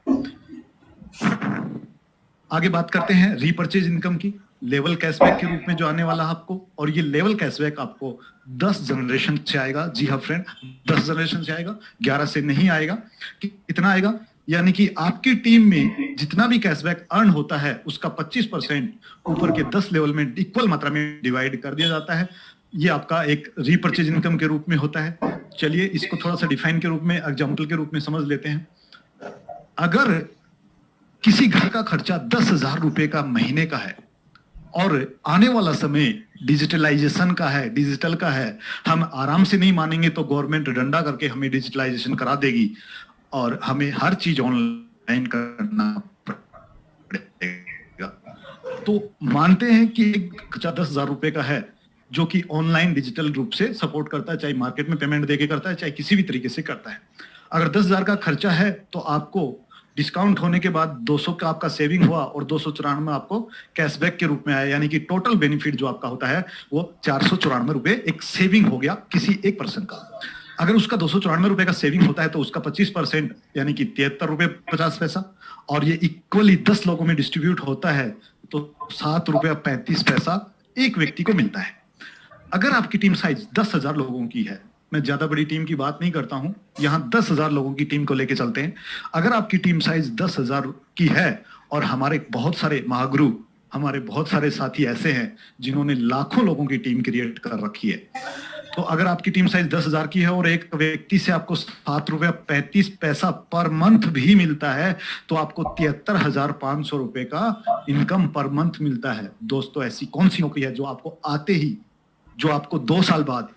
आगे बात करते हैं रीपर्चेज इनकम की, लेवल कैशबैक के रूप में जो आने वाला है आपको, और ये लेवल कैशबैक आपको 10 जनरेशन से आएगा। जी हाँ फ्रेंड, 10 जनरेशन से आएगा, 11 से नहीं आएगा। कितना आएगा, यानी कि आपकी टीम में जितना भी कैशबैक अर्न होता है उसका 25% ऊपर के 10 लेवल में इक्वल मात्रा में डिवाइड कर दिया जाता है। ये आपका एक रीपर्चेज इनकम के रूप में होता है। चलिए इसको थोड़ा सा डिफाइन के रूप में, एग्जाम्पल के रूप में समझ लेते हैं। अगर किसी घर का खर्चा 10,000 रुपए का महीने का है और आने वाला समय डिजिटलाइजेशन का है, डिजिटल का है, हम आराम से नहीं मानेंगे तो गवर्नमेंट डंडा करके हमें डिजिटलाइजेशन करा देगी और हमें हर चीज ऑनलाइन करना पड़ेगा। तो मानते हैं कि खर्चा 10,000 रुपए का है जो कि ऑनलाइन डिजिटल रूप से सपोर्ट करता है, चाहे मार्केट में पेमेंट देके करता है, चाहे किसी भी तरीके से करता है। अगर 10,000 का खर्चा है तो आपको डिस्काउंट होने के बाद 200 का आपका सेविंग हुआ और 294 आपको कैशबैक के रूप में आया, यानी कि टोटल बेनिफिट जो आपका होता है वो 494 रुपए एक सेविंग हो गया किसी एक पर्सन का। अगर उसका 294 रुपए का सेविंग होता है तो उसका 25% यानी कि 73 रुपए 50 पैसा, और ये इक्वली 10 लोगों में डिस्ट्रीब्यूट होता है तो 7 रुपया 35 पैसा एक व्यक्ति को मिलता है। अगर आपकी टीम साइज 10,000 लोगों की है, मैं ज्यादा बड़ी टीम की बात नहीं करता हूं, यहां 10,000 लोगों की टीम को लेके चलते हैं। अगर आपकी टीम साइज 10,000 की है और हमारे बहुत सारे महागुरु, हमारे बहुत सारे साथी ऐसे हैं जिन्होंने लाखों लोगों की टीम क्रिएट कर रखी है, तो अगर आपकी टीम साइज 10,000 की है और एक व्यक्ति से आपको 7 रुपया 35 पैसा पर मंथ भी मिलता है तो आपको 73,500 रुपए का इनकम पर मंथ मिलता है। दोस्तों ऐसी कौन सी नौकरी है जो आपको आते ही, जो आपको 2 साल बाद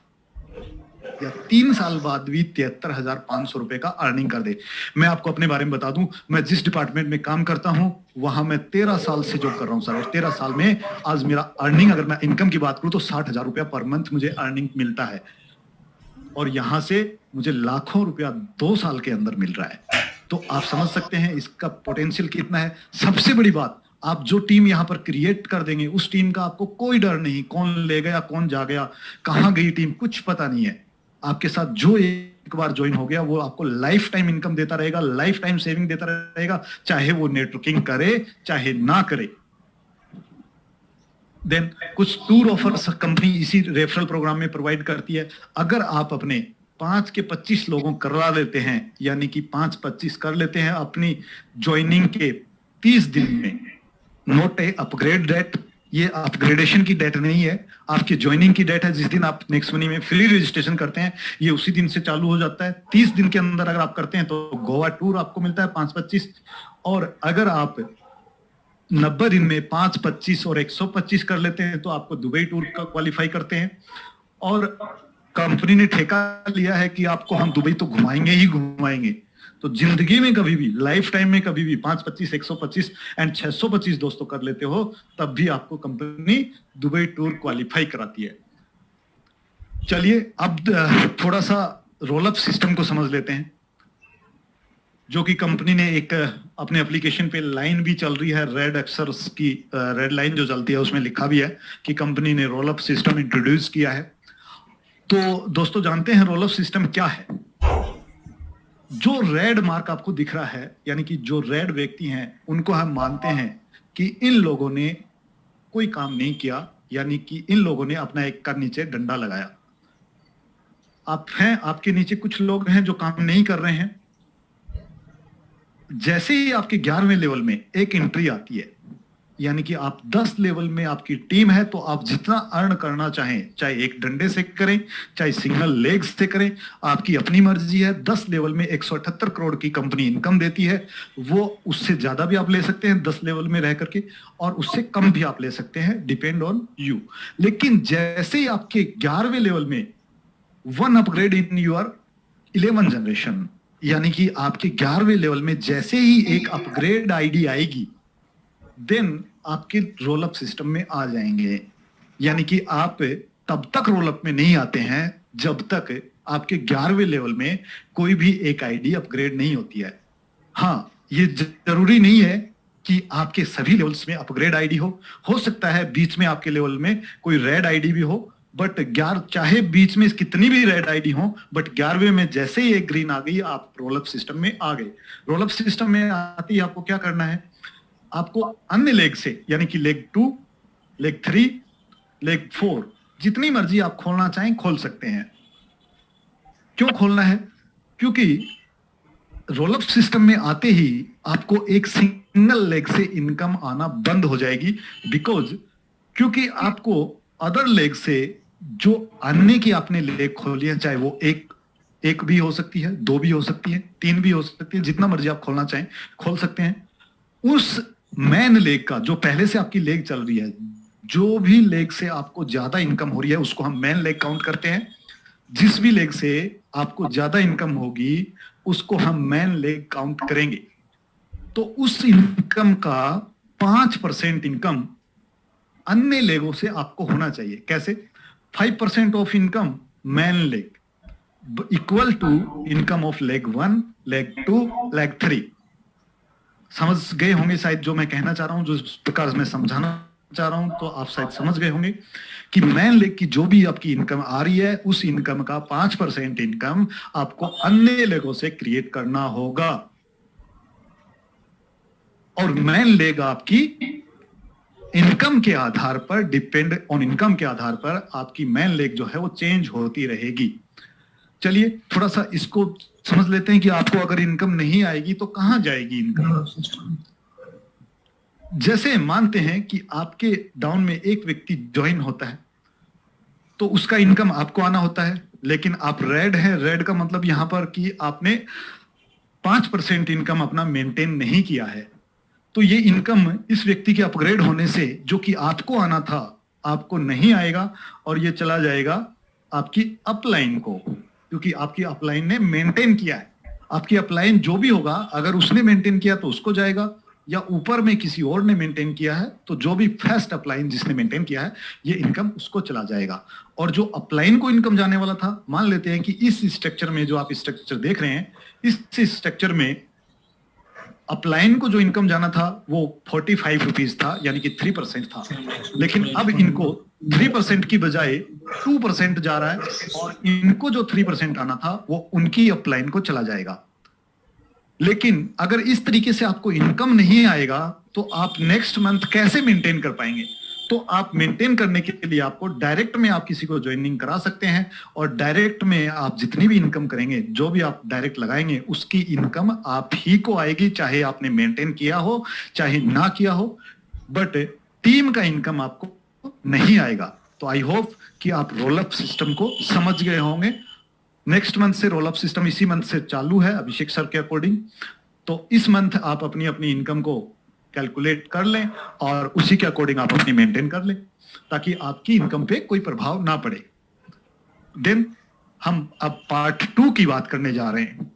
या 3 साल बाद भी 73,500 रुपए का अर्निंग कर दे? मैं आपको अपने बारे में बता दूं, मैं जिस डिपार्टमेंट में काम करता हूं वहां मैं 13 साल से जॉब कर रहा हूं सर, और 13 साल में आज मेरा अर्निंग, अगर मैं इनकम की बात करूं तो 60,000 रुपया पर मंथ मुझे अर्निंग मिलता है, और यहां से मुझे लाखों रुपया 2 साल के अंदर मिल रहा है। तो आप समझ सकते हैं इसका पोटेंशियल कितना है। सबसे बड़ी बात, आप जो टीम यहां पर क्रिएट कर देंगे उस टीम का आपको कोई डर नहीं, कौन ले गया कौन जा गया, कहां गई टीम, कुछ पता नहीं है। आपके साथ जो एक बार ज्वाइन हो गया वो आपको लाइफ टाइम इनकम देता रहेगा, लाइफ टाइम सेविंग देता रहेगा, चाहे वो नेटवर्किंग करे चाहे ना करे। देन कुछ टूर ऑफर्स कंपनी इसी रेफरल प्रोग्राम में प्रोवाइड करती है। अगर आप अपने 5 के 25 लोगों करवा लेते हैं, यानी कि 5-25 कर लेते हैं अपनी ज्वाइनिंग के 30 दिन में, नोट ए अपग्रेड डेट, ये अपग्रेडेशन की डेट नहीं है, आपकी ज्वाइनिंग की डेट है। जिस दिन आप नेक्स्ट मनी में फ्री रजिस्ट्रेशन करते हैं ये उसी दिन से चालू हो जाता है। 30 दिन के अंदर अगर आप करते हैं तो गोवा टूर आपको मिलता है 5-25, और अगर आप 90 दिन में 5-25 और 125 कर लेते हैं तो आपको दुबई टूर का क्वालिफाई करते हैं। और कंपनी ने ठेका लिया है कि आपको हम दुबई तो घुमाएंगे ही घुमाएंगे, तो जिंदगी में कभी भी, लाइफ टाइम में कभी भी 5-25, 125 एंड 625 दोस्तों कर लेते हो तब भी आपको कंपनी दुबई टूर क्वालिफाई कराती है। चलिए अब थोड़ा सा रोल अप सिस्टम को समझ लेते हैं, जो कि कंपनी ने एक अपने एप्लीकेशन पे लाइन भी चल रही है, रेड अक्षर्स की रेड लाइन जो चलती है उसमें लिखा भी है कि कंपनी ने रोल अप सिस्टम इंट्रोड्यूस किया है। तो दोस्तों जानते हैं रोल अप सिस्टम क्या है? जो रेड मार्क आपको दिख रहा है, यानी कि जो रेड व्यक्ति हैं उनको हम मानते हैं कि इन लोगों ने कोई काम नहीं किया, यानी कि इन लोगों ने अपना एक का नीचे डंडा लगाया। आप हैं, आपके नीचे कुछ लोग हैं जो काम नहीं कर रहे हैं। जैसे ही आपके 11वें लेवल में एक एंट्री आती है, यानी कि आप 10 लेवल में आपकी टीम है, तो आप जितना अर्न करना चाहें, चाहे एक डंडे से करें चाहे सिंगल लेग से करें, आपकी अपनी मर्जी है। 10 लेवल में 178 करोड़ की कंपनी इनकम देती है, वो उससे ज्यादा भी आप ले सकते हैं 10 लेवल में रह करके, और उससे कम भी आप ले सकते हैं, डिपेंड ऑन यू। लेकिन जैसे ही आपके 11वें लेवल में 1 अपग्रेड इन यूर 11 जनरेशन, यानी कि आपके 11वें लेवल में जैसे ही एक अपग्रेड आईडी आएगी, देन आपके रोल अप सिस्टम में आ जाएंगे। यानी कि आप तब तक रोल अप में नहीं आते हैं जब तक आपके 11वें लेवल में कोई भी एक आईडी अपग्रेड नहीं होती है। हाँ, ये जरूरी नहीं है कि आपके सभी लेवल्स में अपग्रेड आईडी हो सकता है बीच में आपके लेवल में कोई रेड आईडी भी हो, बट 11 चाहे बीच में कितनी भी रेड आईडी हो, बट 11वें में जैसे ही एक ग्रीन आ गई आप रोल अप सिस्टम में आ गए। रोल अप सिस्टम में आती आपको क्या करना है, आपको अन्य लेग से, यानी कि लेग 2, लेग 3, लेग 4 जितनी मर्जी आप खोलना चाहें खोल सकते हैं। क्यों खोलना है? क्योंकि रोल अप सिस्टम में आते ही आपको एक सिंगल लेग से इनकम आना बंद हो जाएगी, बिकॉज क्योंकि आपको अदर लेग से जो अन्य की आपने लेग खोली है, चाहे वो एक भी हो सकती है, 2 भी हो सकती है, 3 भी हो सकती है, जितना मर्जी आप खोलना चाहें खोल सकते हैं। उस मैन लेग का, जो पहले से आपकी लेग चल रही है, जो भी लेग से आपको ज्यादा इनकम हो रही है उसको हम मैन लेग काउंट करते हैं। जिस भी लेग से आपको ज्यादा इनकम होगी उसको हम मैन लेग काउंट करेंगे। तो उस इनकम का 5% इनकम अन्य लेगों से आपको होना चाहिए। कैसे? 5% of income main leg equal to income of leg 1, leg 2, leg 3। समझ गए होंगे शायद जो मैं कहना चाह रहा हूं, जो प्रकार मैं समझाना चाह रहा हूं, तो आप शायद समझ गए होंगे कि मैन लेग की जो भी आपकी इनकम आ रही है उस इनकम का 5% इनकम आपको अन्य लेगों से क्रिएट करना होगा। और मैन लेग आपकी इनकम के आधार पर, डिपेंड ऑन इनकम के आधार पर आपकी मैन लेग जो है वो चेंज होती रहेगी। चलिए थोड़ा सा इसको समझ लेते हैं कि आपको अगर इनकम नहीं आएगी तो कहां जाएगी इनकम। जैसे मानते हैं कि आपके डाउन में एक व्यक्ति ज्वाइन होता है तो उसका इनकम आपको आना होता है, लेकिन आप रेड है। रेड का मतलब यहां पर कि आपने 5% इनकम अपना मेंटेन नहीं किया है। तो ये इनकम इस व्यक्ति के अपग्रेड होने से जो कि आपको आना था आपको नहीं आएगा और ये चला जाएगा आपकी अपलाइन को, क्योंकि आपकी अपलाइन ने मेंटेन किया है। आपकी अपलाइन जो भी होगा अगर उसने मेंटेन किया तो उसको जाएगा, या ऊपर में किसी और ने मेंटेन किया है तो जो भी फर्स्ट अपलाइन जिसने मेंटेन किया है ये इनकम उसको चला जाएगा। और जो अपलाइन को इनकम जाने वाला था, मान लेते हैं कि इस स्ट्रक्चर में, जो आप स्ट्रक्चर देख रहे हैं, इस स्ट्रक्चर में अपलाइन को जो इनकम जाना था वो 45 रुपीज था, यानी कि 3% था। लेकिन अब इनको 3% की बजाय 2% जा रहा है और इनको जो 3% आना था वो उनकी अपलाइन को चला जाएगा। लेकिन अगर इस तरीके से आपको इनकम नहीं आएगा तो आप नेक्स्ट मंथ कैसे मेंटेन कर पाएंगे? तो आप मेंटेन करने के लिए आपको डायरेक्ट में आप किसी को ज्वाइनिंग करा सकते हैं और डायरेक्ट में आप जितनी भी इनकम करेंगे, जो भी आप डायरेक्ट लगाएंगे उसकी इनकम आप ही को आएगी, चाहे आपने मेंटेन किया हो चाहे ना किया हो, बट टीम का इनकम आपको नहीं आएगा। तो आई होप कि आप रोल अप सिस्टम को समझ गए होंगे। नेक्स्ट मंथ से रोल अप सिस्टम इसी मंथ से चालू है अभिषेक सर के अकॉर्डिंग। तो इस मंथ आप अपनी अपनी इनकम को कैलकुलेट कर लें और उसी के अकॉर्डिंग आप अपनी मेंटेन कर लें ताकि आपकी इनकम पे कोई प्रभाव ना पड़े। देन हम अब पार्ट 2 की बात करने जा रहे हैं।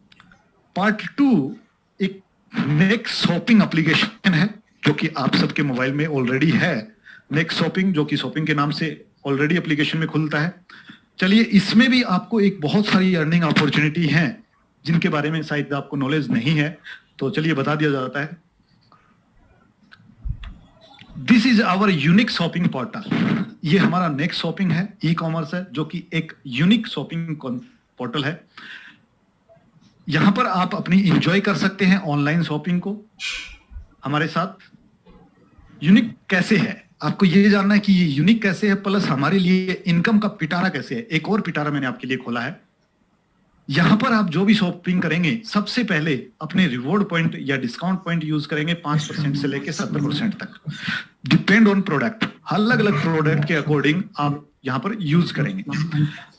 पार्ट 2 एक नेक्स्ट शॉपिंग एप्लीकेशन है जो कि आप सबके मोबाइल में ऑलरेडी है। नेक्स्ट शॉपिंग, जो कि शॉपिंग के नाम से ऑलरेडी एप्लीकेशन में खुलता है। चलिए, इसमें भी आपको एक बहुत सारी अर्निंग अपॉर्चुनिटी हैं जिनके बारे में शायद आपको नॉलेज नहीं है, तो चलिए बता दिया जाता है। This is our unique shopping portal. ये हमारा नेक्स्ट शॉपिंग है, ई कॉमर्स है, जो कि एक यूनिक शॉपिंग पोर्टल है। यहां पर आप अपनी इंजॉय कर सकते हैं ऑनलाइन शॉपिंग को हमारे साथ। यूनिक कैसे है आपको ये जानना है कि ये यूनिक कैसे है, प्लस हमारे लिए इनकम का पिटारा कैसे है। एक और पिटारा मैंने आपके लिए खोला है। यहां पर आप जो भी शॉपिंग करेंगे सबसे पहले अपने रिवॉर्ड पॉइंट या डिस्काउंट पॉइंट यूज करेंगे 5% से लेके 70% तक, डिपेंड ऑन प्रोडक्ट। अलग अलग प्रोडक्ट के अकॉर्डिंग आप यहां पर यूज करेंगे।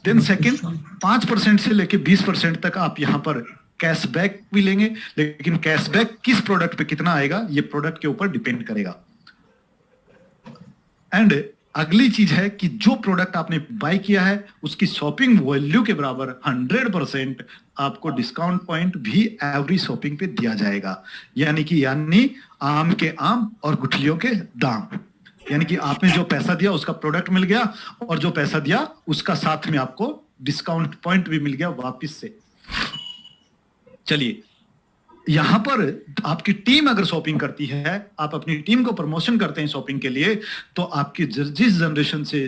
देन सेकेंड, 5% से लेके 20% तक आप यहां पर कैशबैक भी लेंगे, लेकिन कैशबैक किस प्रोडक्ट पे कितना आएगा ये प्रोडक्ट के ऊपर डिपेंड करेगा। एंड अगली चीज है कि जो प्रोडक्ट आपने बाय किया है उसकी शॉपिंग वैल्यू के बराबर 100% आपको डिस्काउंट पॉइंट भी एवरी शॉपिंग पे दिया जाएगा। यानी आम के आम और गुठलियों के दाम। यानी कि आपने जो पैसा दिया उसका प्रोडक्ट मिल गया और जो पैसा दिया उसका साथ में आपको डिस्काउंट पॉइंट भी मिल गया वापिस से। चलिए, यहां पर आपकी टीम अगर शॉपिंग करती है, आप अपनी टीम को प्रमोशन करते हैं शॉपिंग के लिए, तो आपकी जिस जनरेशन से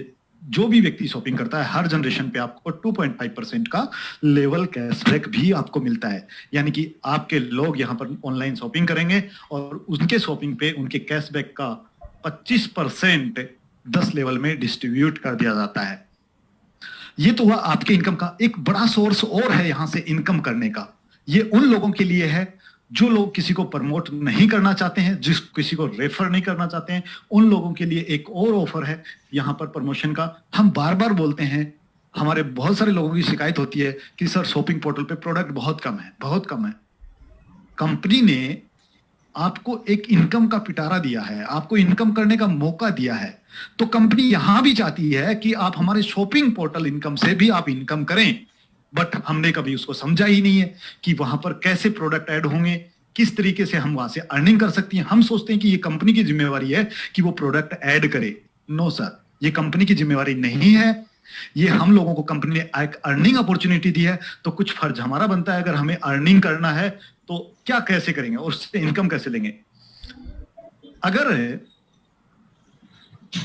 जो भी व्यक्ति शॉपिंग करता है हर जनरेशन पे आपको 2.5% का लेवल कैशबैक भी आपको मिलता है। यानी कि आपके लोग यहां पर ऑनलाइन शॉपिंग करेंगे और उनके शॉपिंग पे उनके कैशबैक का 25% 10 लेवल में डिस्ट्रीब्यूट कर दिया जाता है। ये तो हुआ आपके इनकम का एक बड़ा सोर्स और है यहां से इनकम करने का। ये उन लोगों के लिए है जो लोग किसी को प्रमोट नहीं करना चाहते हैं, जिस किसी को रेफर नहीं करना चाहते हैं, उन लोगों के लिए एक और ऑफर है यहां पर प्रमोशन का। हम बार बार बोलते हैं, हमारे बहुत सारे लोगों की शिकायत होती है कि सर शॉपिंग पोर्टल पे प्रोडक्ट बहुत कम है, बहुत कम है। कंपनी ने आपको एक इनकम का पिटारा दिया है, आपको इनकम करने का मौका दिया है, तो कंपनी यहां भी चाहती है कि आप हमारे शॉपिंग पोर्टल इनकम से भी आप इनकम करें। बट हमने कभी उसको समझा ही नहीं है कि वहां पर कैसे प्रोडक्ट ऐड होंगे, किस तरीके से हम वहां से अर्निंग कर सकती हैं। हम सोचते हैं कि ये कंपनी की जिम्मेवारी है कि वो प्रोडक्ट ऐड करे। नो सर, ये कंपनी की जिम्मेवारी नहीं है। ये हम लोगों को कंपनी ने एक अर्निंग अपॉर्चुनिटी दी है, तो कुछ फर्ज हमारा बनता है। अगर हमें अर्निंग करना है तो क्या कैसे करेंगे और उससे इनकम कैसे लेंगे। अगर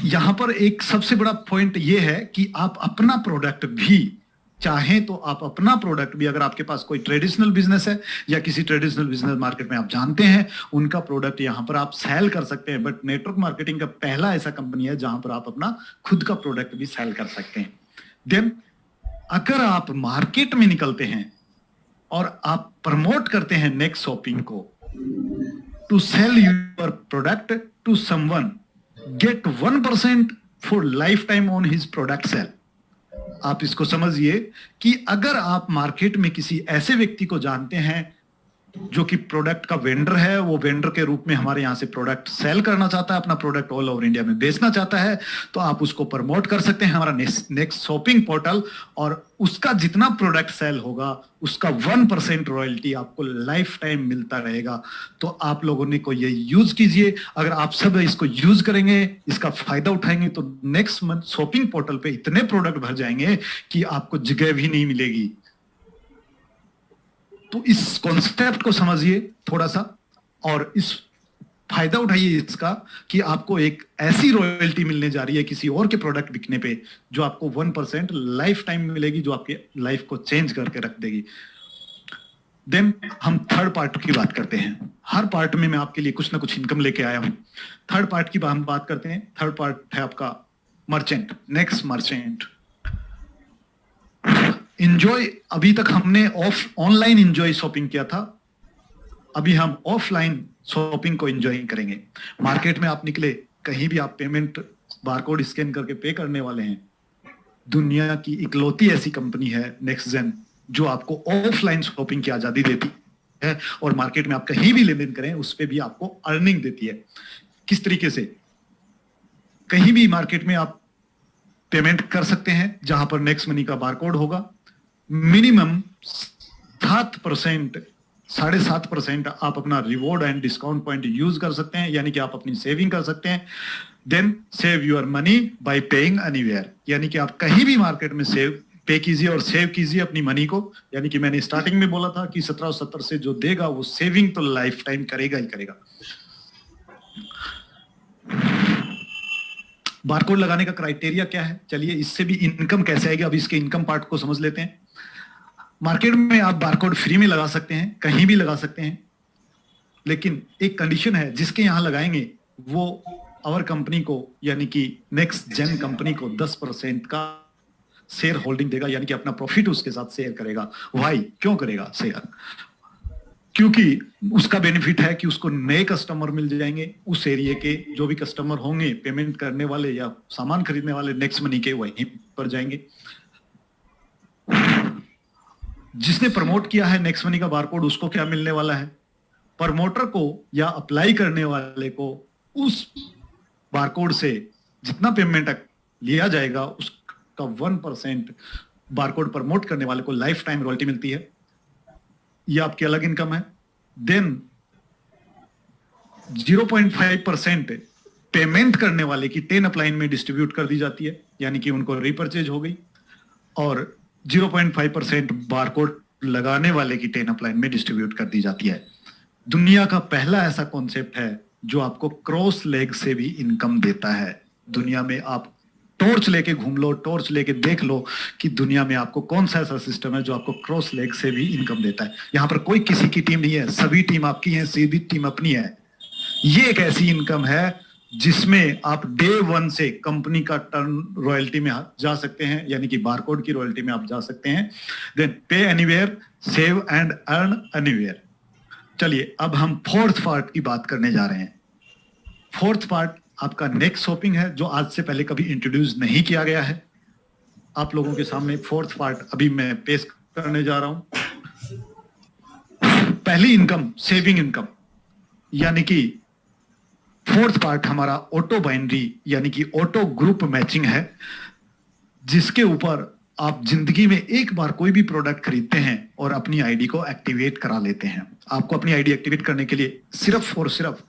यहां पर एक सबसे बड़ा पॉइंट यह है कि आप अपना प्रोडक्ट भी चाहें तो आप अपना प्रोडक्ट भी, अगर आपके पास कोई ट्रेडिशनल बिजनेस है या किसी ट्रेडिशनल बिजनेस मार्केट में आप जानते हैं, उनका प्रोडक्ट यहां पर आप सेल कर सकते हैं। बट नेटवर्क मार्केटिंग का पहला ऐसा कंपनी है जहां पर आप अपना खुद का प्रोडक्ट भी सेल कर सकते हैं। देन अगर आप मार्केट में निकलते हैं और आप प्रमोट करते हैं नेक्स्ट शॉपिंग को, to sell your product to someone, get 1% for life time on his product sale. आप इसको समझिए कि अगर आप मार्केट में किसी ऐसे व्यक्ति को जानते हैं जो कि प्रोडक्ट का वेंडर है, वो वेंडर के रूप में हमारे यहां से प्रोडक्ट सेल करना चाहता है, अपना प्रोडक्ट ऑल ओवर इंडिया में बेचना चाहता है, तो आप उसको प्रमोट कर सकते हैं हमारा नेक्स्ट शॉपिंग पोर्टल, और उसका जितना प्रोडक्ट सेल होगा उसका 1% रॉयल्टी आपको लाइफ टाइम मिलता रहेगा। तो आप लोगों ने को ये यूज कीजिए। अगर आप सब इसको यूज करेंगे, इसका फायदा उठाएंगे, तो नेक्स्ट मंथ शॉपिंग पोर्टल पे इतने प्रोडक्ट भर जाएंगे कि आपको जगह भी नहीं मिलेगी। तो इस कॉन्सेप्ट को समझिए थोड़ा सा और इस फायदा उठाइए इसका कि आपको एक ऐसी रॉयल्टी मिलने जा रही है किसी और के प्रोडक्ट बिकने पे जो आपको 1% लाइफ टाइम मिलेगी, जो आपके लाइफ को चेंज करके रख देगी। देन हम थर्ड पार्ट की बात करते हैं। हर पार्ट में मैं आपके लिए कुछ ना कुछ इनकम लेके आया हूं। थर्ड पार्ट की हम बात करते हैं। थर्ड पार्ट है आपका मर्चेंट, नेक्स्ट मर्चेंट। इंजॉय, अभी तक हमने ऑनलाइन इंजॉय शॉपिंग किया था, अभी हम ऑफलाइन शॉपिंग को एंजॉय करेंगे। मार्केट में आप निकले, कहीं भी आप पेमेंट बारकोड स्कैन करके पे करने वाले हैं। दुनिया की इकलौती ऐसी कंपनी है नेक्स्ट जेन जो आपको ऑफलाइन शॉपिंग की आजादी देती है, और मार्केट में आप कहीं भी लेन देन करें उस पर भी आपको अर्निंग देती है। किस तरीके से? कहीं भी मार्केट में आप पेमेंट कर सकते हैं जहां पर नेक्स्ट मनी का बारकोड होगा। मिनिमम 7%, 7.5% आप अपना reward and discount point use कर सकते हैं, यानी कि आप अपनी सेविंग कर सकते हैं। Then save your money by paying anywhere, यानी कि आप कहीं भी मार्केट में पे कीजिए और सेव कीजिए अपनी मनी को। यानी कि मैंने स्टार्टिंग में बोला था कि 1770 से जो देगा वो सेविंग तो लाइफ टाइम करेगा ही करेगा। बारकोड लगाने का क्राइटेरिया क्या है? चलिए इससे भी इनकम कैसे आएगी, अब इसके इनकम पार्ट को समझ लेते हैं। मार्केट में आप बारकोड फ्री में लगा सकते हैं, कहीं भी लगा सकते हैं, लेकिन एक कंडीशन है, जिसके यहां लगाएंगे वो आवर कंपनी को, यानी कि नेक्स्ट जेन कंपनी को 10% का शेयर होल्डिंग देगा, यानी कि अपना प्रॉफिट उसके साथ शेयर करेगा। वाई, क्यों करेगा शेयर? क्योंकि उसका बेनिफिट है कि उसको नए कस्टमर मिल जाएंगे, उस एरिया के जो भी कस्टमर होंगे पेमेंट करने वाले या सामान खरीदने वाले नेक्स्ट मनी के, वहीं पर जाएंगे। जिसने प्रमोट किया है नेक्स्ट मनी का बारकोड, उसको क्या मिलने वाला है? प्रमोटर को या अप्लाई करने वाले को उस बारकोड से जितना पेमेंट लिया जाएगा उसका 1% बारकोड प्रमोट करने वाले को लाइफ टाइम रॉयल्टी मिलती है। यह आपकी अलग इनकम है। देन 0.5% पेमेंट करने वाले की 10 अपलाइन में डिस्ट्रीब्यूट कर दी जाती है, यानी कि उनको रीपरचेज हो गई, और 0.5% बारकोड लगाने वाले की 10 अपलाइन में डिस्ट्रीब्यूट कर दी जाती है। दुनिया का पहला ऐसा कॉन्सेप्ट है जो आपको क्रॉस लेग से भी इनकम देता है। दुनिया में आप टॉर्च लेके घूम लो, टॉर्च लेके देख लो कि दुनिया में आपको कौन सा ऐसा सिस्टम है जो आपको क्रॉस लेग से भी इनकम देता है। यहां पर कोई किसी की टीम नहीं है, सभी टीम आपकी है, सीधी टीम अपनी है। ये एक ऐसी इनकम है जिसमें आप डे 1 से कंपनी का टर्न रॉयल्टी में जा सकते हैं, यानी कि बारकोड की रॉयल्टी में आप जा सकते हैं। देन पे anywhere, save and earn anywhere. चलिए अब हम फोर्थ पार्ट की बात करने जा रहे हैं। फोर्थ पार्ट आपका नेक्स्ट शॉपिंग है, जो आज से पहले कभी इंट्रोड्यूस नहीं किया गया है। आप लोगों के सामने फोर्थ पार्ट अभी मैं पेश करने जा रहा हूं। पहली इनकम सेविंग इनकम, यानी कि फोर्थ पार्ट हमारा ऑटो बाइनरी यानी कि ऑटो ग्रुप मैचिंग है, जिसके ऊपर आप जिंदगी में एक बार कोई भी प्रोडक्ट खरीदते हैं और अपनी आईडी को एक्टिवेट करा लेते हैं। आपको अपनी आईडी एक्टिवेट करने के लिए सिर्फ और सिर्फ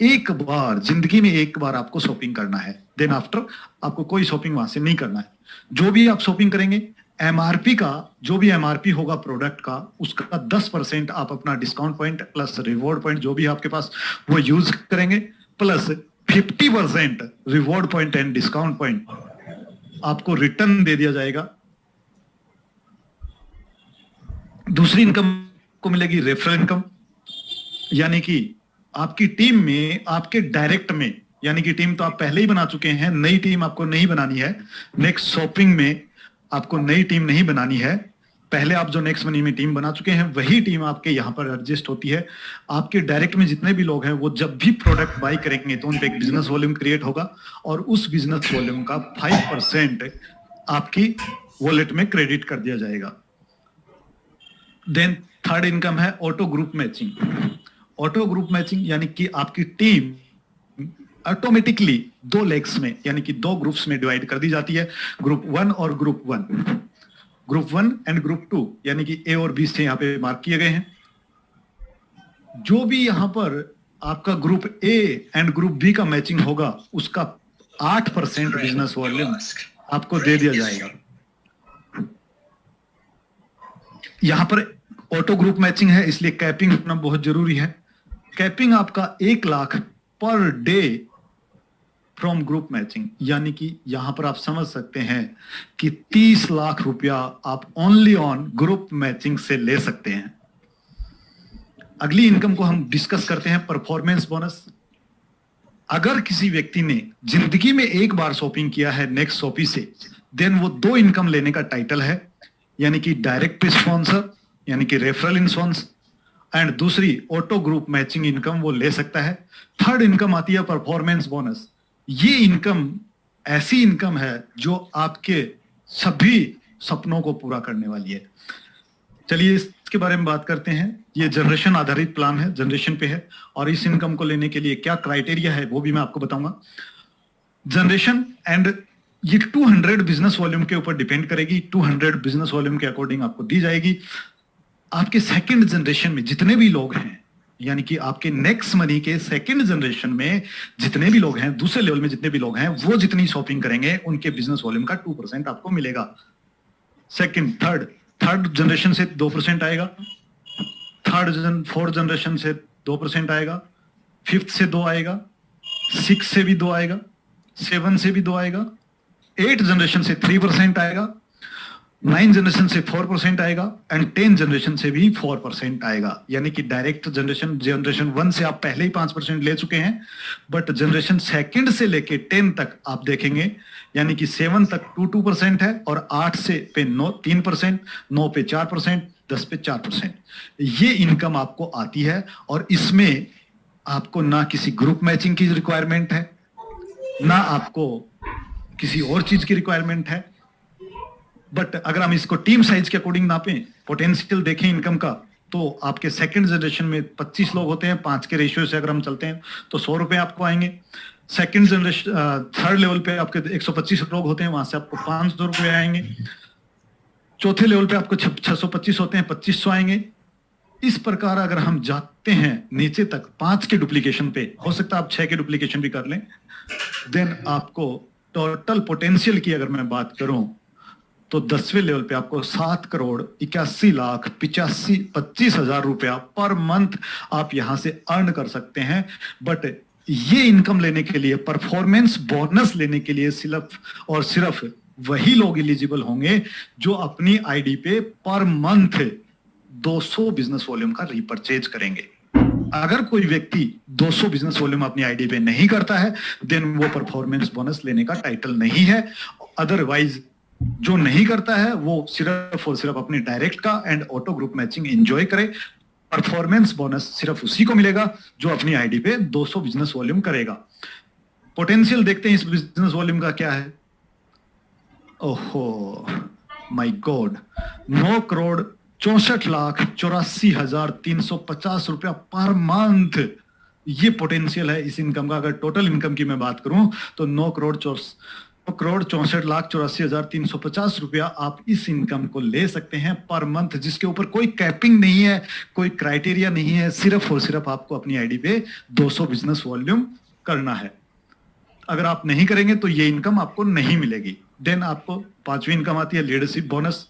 एक बार जिंदगी में एक बार आपको शॉपिंग करना है। देन आफ्टर आपको कोई शॉपिंग वहां से नहीं करना है। जो भी आप शॉपिंग करेंगे, एमआरपी का जो भी एमआरपी होगा प्रोडक्ट का, उसका 10% आप अपना discount point plus reward point जो भी आपके पास वो यूज करेंगे, plus 50% reward point and discount point आपको रिटर्न दे दिया जाएगा। दूसरी इनकम को मिलेगी रेफरल इनकम, यानी कि आपकी टीम में, आपके डायरेक्ट में, यानी कि टीम तो आप पहले ही बना चुके हैं, नई टीम आपको नहीं बनानी है। नेक्स्ट शॉपिंग में आपको नई टीम नहीं बनानी है। पहले आप जो नेक्स्ट मनी में टीम बना चुके हैं वही टीम आपके यहां पर एडजस्ट होती है। आपके डायरेक्ट में जितने भी लोग हैं वो जब भी प्रोडक्ट बाय करेंगे तो उन पे एक बिजनेस वॉल्यूम क्रिएट होगा और उस बिजनेस वॉल्यूम का 5% आपकी वॉलेट में क्रेडिट कर दिया जाएगा। देन थर्ड इनकम है auto group matching. Auto group matching यानी कि आपकी टीम ऑटोमेटिकली 2 लेग्स में यानी कि 2 ग्रुप्स में डिवाइड कर दी जाती है, ग्रुप 1 और ग्रुप 1। ग्रुप 1 एंड ग्रुप 2 यानी कि ए और बी से यहां पे मार्क किए गए हैं। जो भी यहां पर आपका group A and group B का मैचिंग होगा उसका 8% बिजनेस वॉल्यूम आपको दे दिया जाएगा। यहां पर ऑटो ग्रुप मैचिंग है इसलिए कैपिंग होना बहुत जरूरी है। कैपिंग आपका 1 lakh per day from group matching, यानी कि यहां पर आप समझ सकते हैं कि 30 लाख रुपया आप ओनली ऑन ग्रुप मैचिंग से ले सकते हैं। अगली इनकम को हम डिस्कस करते हैं परफॉर्मेंस बोनस। अगर किसी व्यक्ति ने जिंदगी में एक बार शॉपिंग किया है नेक्स्ट शॉपी से, देन वो 2 इनकम लेने का टाइटल है, यानी कि डायरेक्ट स्पॉन्सर यानी कि रेफरल इंश्योरेंस एंड दूसरी ऑटो ग्रुप मैचिंग इनकम वो ले सकता है। थर्ड इनकम आती है परफॉर्मेंस बोनस। ये इनकम ऐसी इनकम है जो आपके सभी सपनों को पूरा करने वाली है। चलिए इसके बारे में बात करते हैं। ये जनरेशन आधारित प्लान है, जनरेशन पे है, और इस इनकम को लेने के लिए क्या क्राइटेरिया है वो भी मैं आपको बताऊंगा। जनरेशन एंड ये 200 बिजनेस वॉल्यूम के ऊपर डिपेंड करेगी। 200 बिजनेस वॉल्यूम के अकॉर्डिंग आपको दी जाएगी। आपके सेकंड जनरेशन में जितने भी लोग हैं, यानी कि आपके नेक्स्ट मनी के सेकंड जनरेशन में जितने भी लोग हैं, दूसरे लेवल में जितने भी लोग हैं, वो जितनी शॉपिंग करेंगे उनके बिजनेस वॉल्यूम का 2% आपको मिलेगा। सेकंड थर्ड जनरेशन से 2% आएगा, फोर्थ जनरेशन से 2% आएगा, फिफ्थ से 2 आएगा, 6 से भी 2 आएगा, 7 से भी 2 आएगा, 8 जनरेशन से 3% आएगा, 9 जनरेशन से 4% आएगा एंड 10 जनरेशन से भी 4% आएगा। यानी कि डायरेक्ट जनरेशन 1 से आप पहले ही 5% ले चुके हैं, बट जनरेशन सेकंड से लेके 10 तक आप देखेंगे, यानी कि 7 तक 2% है और 8 से पे 3%, 9 पे 4%, 10 पे 4%। ये इनकम आपको आती है और इसमें आपको ना किसी ग्रुप मैचिंग की रिक्वायरमेंट है, ना आपको किसी और चीज की रिक्वायरमेंट है। बट अगर हम इसको टीम साइज के अकॉर्डिंग नापें, पोटेंशियल देखें इनकम का, तो आपके सेकंड जनरेशन में 25 लोग होते हैं, 5 के रेशियो से अगर हम चलते हैं तो 100 रुपए आपको आएंगे। सेकंड जनरेशन थर्ड लेवल पे आपके 125 लोग होते हैं, वहां से आपको 500 रुपए आएंगे। चौथे लेवल पे आपको 625 होते हैं, 2500 आएंगे। इस प्रकार अगर हम जाते हैं नीचे तक 5 के डुप्लीकेशन पे, हो सकता है आप 6 के डुप्लीकेशन भी कर लें, देन आपको टोटल पोटेंशियल की अगर मैं बात करूं तो 10वें लेवल पे आपको 7,81,85,25,000 रुपया पर मंथ आप यहां से अर्न कर सकते हैं। बट ये इनकम लेने के लिए, परफॉर्मेंस बोनस लेने के लिए सिर्फ और सिर्फ वही लोग एलिजिबल होंगे जो अपनी आईडी पे पर मंथ 200 बिजनेस वॉल्यूम का रीपरचेज करेंगे। अगर कोई व्यक्ति 200 बिजनेस वॉल्यूम अपनी आईडी पे नहीं करता है, देन वो परफॉर्मेंस बोनस लेने का टाइटल नहीं है। अदरवाइज जो नहीं करता है वो सिर्फ और सिर्फ अपने डायरेक्ट का and auto group matching enjoy करे। परफॉर्मेंस बोनस सिर्फ उसी को मिलेगा जो अपनी आईडी पे 200 बिजनेस वॉल्यूम करेगा। पोटेंशियल देखते हैं इस बिजनेस वॉल्यूम का क्या है। ओहो माय गॉड, 9,64,84,350 रुपया पर मंथ, ये पोटेंशियल है इस इनकम का। अगर टोटल इनकम की मैं बात करूं तो 9,64,84,350 रुपया आप इस इनकम को ले सकते हैं पर मंथ, जिसके ऊपर कोई कैपिंग नहीं है, कोई क्राइटेरिया नहीं है, सिर्फ और सिर्फ आपको अपनी आईडी पे 200 बिजनेस वॉल्यूम करना है। अगर आप नहीं करेंगे तो ये इनकम आपको नहीं मिलेगी। देन आपको पांचवी इनकम आती है लीडरशिप बोनस।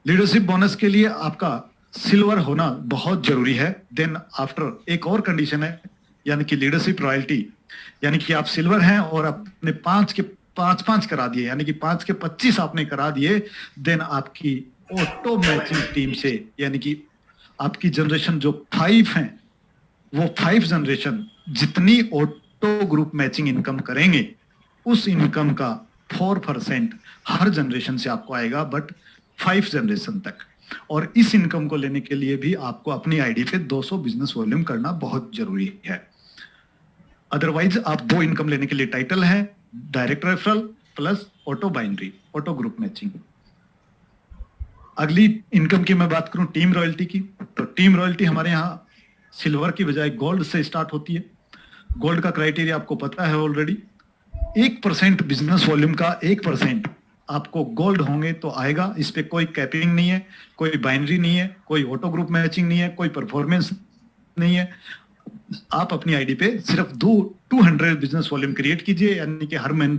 लीडरशिप बोनस के लिए आपका सिल्वर होना बहुत जरूरी है। देन आफ्टर एक और कंडीशन है, यानी कि लीडरशिप रॉयल्टी, यानी कि आप सिल्वर हैं और अपने 5 के 5 करा दिए, यानी कि 5 के 25 आपने करा दिए। देन आपकी ऑटो मैचिंग टीम से, यानी कि आपकी जनरेशन जो 5 हैं, वो 5 जनरेशन जितनी ऑटो ग्रुप मैचिंग इनकम करेंगे, उस इनकम का 4% हर जनरेशन से आपको आएगा, बट 5 जनरेशन तक। और इस इनकम को लेने के लिए भी आपको अपनी आईडी पे 200 बिजनेस वॉल्यूम करना बहुत जरूरी है। अदरवाइज आप 2 इनकम लेने के लिए टाइटल है, direct referral plus auto binary, auto group matching. अगली इनकम की मैं बात करूं टीम रॉयल्टी की, तो टीम रॉयल्टी हमारे यहाँ सिल्वर की बजाय गोल्ड से स्टार्ट होती है। गोल्ड का क्राइटेरिया आपको पता है ऑलरेडी, 1% बिजनेस वॉल्यूम का 1% आपको गोल्ड होंगे तो आएगा। इस पे कोई कैपिंग नहीं है, कोई बाइनरी नहीं है, कोई ऑटो ग्रुप मैचिंग नहीं है, कोई परफॉर्मेंस नहीं है। आप अपनी आईडी पे सिर्फ 200 बिजनेस वॉल्यूम क्रिएट कीजिए, यानी कि हर मंथ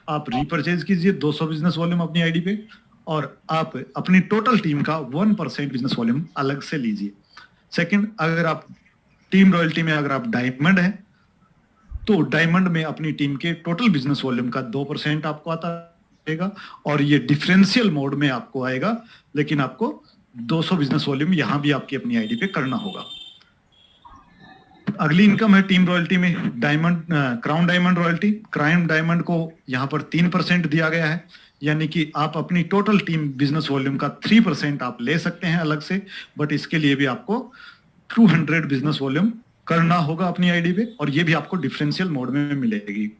आप रीपरचेज कीजिए 200 बिजनेस वॉल्यूम अपनी आईडी पे, और आप अपनी टोटल टीम का 1% बिजनेस वॉल्यूम अलग से लीजिए। सेकंड, अगर आप टीम रॉयल्टी में अगर आप डायमंड हैं तो डायमंड में अपनी टीम के टोटल बिजनेस वॉल्यूम का 2% आपको आता है, और ये डिफरेंशियल मोड में आपको आएगा, लेकिन आपको 200 बिजनेस वॉल्यूम यहां भी आपकी अपनी आईडी पे करना होगा। अगली इनकम है टीम रॉयल्टी में diamond, crown diamond royalty. Crown diamond को यहां पर 3% दिया गया है, यानी कि आप अपनी टोटल टीम बिजनेस वॉल्यूम का 3% आप ले सकते हैं अलग से, बट इसके लिए भी आपको 200 बिजनेस वॉल्यूम करना होगा अपनी आईडी पे, और ये भी आपको डिफरेंशियल मोड में मिलेगी।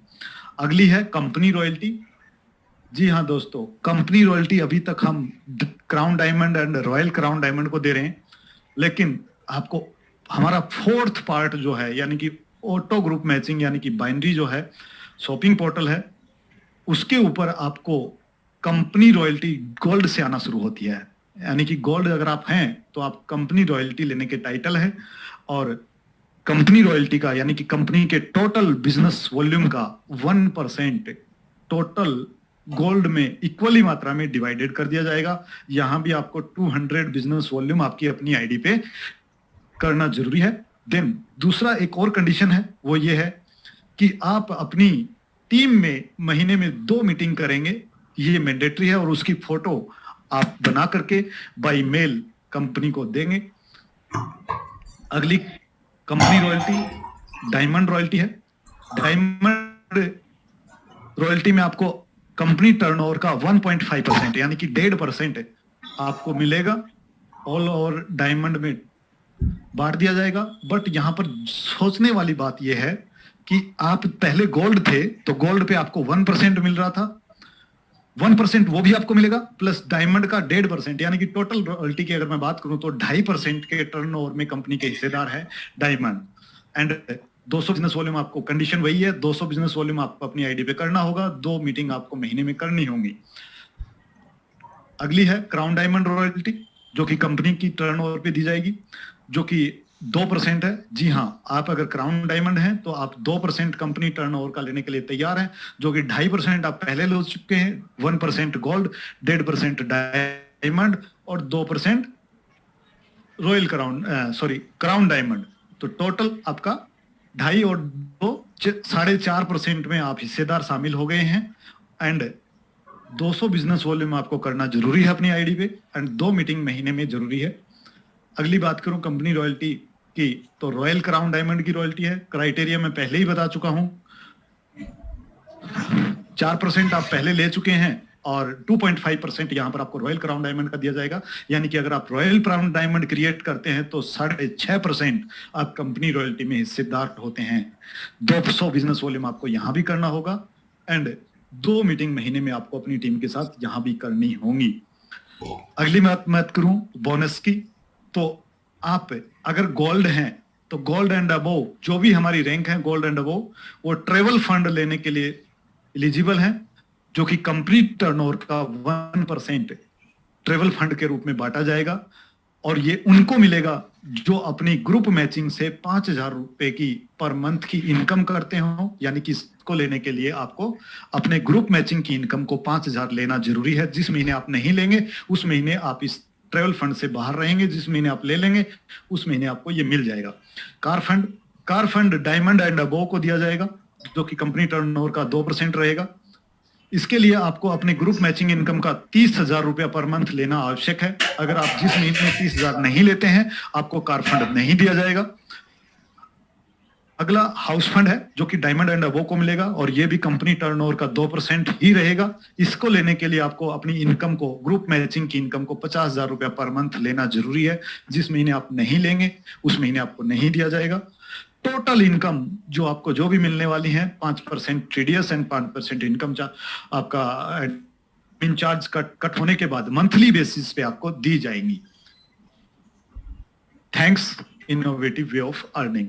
अगली है कंपनी रॉयल्टी। जी हाँ दोस्तों, कंपनी रॉयल्टी अभी तक हम crown diamond and royal crown diamond को दे रहे हैं, लेकिन आपको हमारा 4th पार्ट जो है, यानी कि ऑटो ग्रुप मैचिंग, यानी कि बाइनरी जो है, शॉपिंग पोर्टल है, उसके ऊपर आपको कंपनी रॉयल्टी गोल्ड से आना शुरू होती है। यानी कि गोल्ड अगर आप हैं तो आप कंपनी रॉयल्टी लेने के टाइटल है, और कंपनी रॉयल्टी का, यानी कि कंपनी के टोटल बिजनेस वॉल्यूम का 1% टोटल गोल्ड में इक्वली मात्रा में डिवाइडेड कर दिया जाएगा। यहां भी आपको 200 बिजनेस वॉल्यूम आपकी अपनी आईडी पे करना जरूरी है। देन दूसरा एक और कंडीशन है, वो ये है कि आप अपनी टीम में महीने में 2 मीटिंग करेंगे, ये मैंडेटरी है, और उसकी फोटो आप बना करके बाय मेल कंपनी को देंगे। अगली कंपनी रॉयल्टी डायमंड रॉयल्टी है। डायमंड रॉयल्टी में आपको कंपनी टर्नओवर का 1.5%, यानी कि 1.5% आपको मिलेगा, ऑल ओवर डायमंड में बांट दिया जाएगा। बट यहां पर सोचने वाली बात यह है कि आप पहले गोल्ड थे तो गोल्ड पे आपको 1% मिल रहा था, 1% वो भी आपको मिलेगा, प्लस डायमंड का 1.5%, यानी कि टोटल रॉयल्टी की अगर मैं बात करूं तो 2.5% के टर्नओवर में कंपनी के हिस्सेदार है डायमंड। एंड 200 बिजनेस वॉल्यूम, आपको कंडीशन वही है, 200 बिजनेस वॉल्यूम आपको अपनी आईडी पे करना होगा, 2 मीटिंग आपको महीने में करनी होंगी। अगली है क्राउन डायमंड रॉयल्टी, जो कि कंपनी की टर्नओवर पे दी जाएगी, जो कि 2% है। जी हाँ, आप अगर क्राउन डायमंड हैं तो आप 2% कंपनी टर्नओवर का लेने के लिए तैयार हैं, जो कि 2.5% आप पहले ले चुके हैं, 1% गोल्ड, 1.5% डायमंड और 2% रॉयल क्राउन, क्राउन डायमंड। तो टोटल आपका 2.5 और 2 4.5% में आप हिस्सेदार शामिल हो गए हैं। एंड 200 बिजनेस वॉल्यूम आपको करना जरूरी है अपनी आईडी पे, एंड 2 मीटिंग महीने में जरूरी है। अगली बात करूं कंपनी रॉयल्टी की, तो रॉयल क्राउन डायमंड की रॉयल्टी है। क्राइटेरिया मैं पहले ही बता चुका हूं, 4% आप पहले ले चुके हैं और 2.5% यहाँ पर आपको रॉयल क्राउन डायमंड का दिया जाएगा। यानी कि अगर आप रॉयल क्राउन डायमंड क्रिएट करते हैं तो 6.5% आप कंपनी रॉयल्टी में हिस्सेदार होते हैं। 200 बिजनेस वॉल्यूम आपको यहाँ भी करना होगा एंड 2 मीटिंग महीने में आपको अपनी टीम के साथ यहाँ भी करनी होंगी। अगली बात करूं बोनस की, तो आप अगर गोल्ड हैं तो गोल्ड एंड अबोव, जो भी हमारी रैंक है गोल्ड एंड अबोव, वो ट्रेवल फंड लेने के लिए एलिजिबल हैं, जो कि कंप्लीट टर्नओवर का 1% ट्रेवल फंड के रूप में बांटा जाएगा। और ये उनको मिलेगा जो अपनी ग्रुप मैचिंग से 5,000 रुपए की पर मंथ की इनकम करते हो। यानी कि इसको लेने के लिए आपको अपने ग्रुप मैचिंग की इनकम को 5,000 लेना जरूरी है। जिस महीने आप नहीं लेंगे उस महीने आप इस ट्रेवल फंड से बाहर रहेंगे, जिस महीने आप ले लेंगे उस महीने आपको ये मिल जाएगा। Car fund diamond and above को दिया जाएगा, जो कि कंपनी टर्नओवर का 2% रहेगा। इसके लिए आपको अपने ग्रुप मैचिंग इनकम का 30,000 रुपया पर मंथ लेना आवश्यक है। अगर आप जिस महीने में 30,000 नहीं लेते हैं आपको कार फंड नहीं दिया जाएगा। अगला हाउस फंड है, जो कि डायमंड एंड अबोव को मिलेगा और ये भी कंपनी टर्नओवर का 2% ही रहेगा। इसको लेने के लिए आपको अपनी इनकम को, ग्रुप मैचिंग की इनकम को 50,000 रुपया पर मंथ लेना जरूरी है। जिस महीने आप नहीं लेंगे उस महीने आपको नहीं दिया जाएगा। टोटल इनकम जो आपको जो भी मिलने वाली है 5% टीडीएस एंड 5% इनकम आपका एडमिन चार्ज कट होने के बाद मंथली बेसिस पे आपको दी जाएंगी। Thanks, innovative way of earning.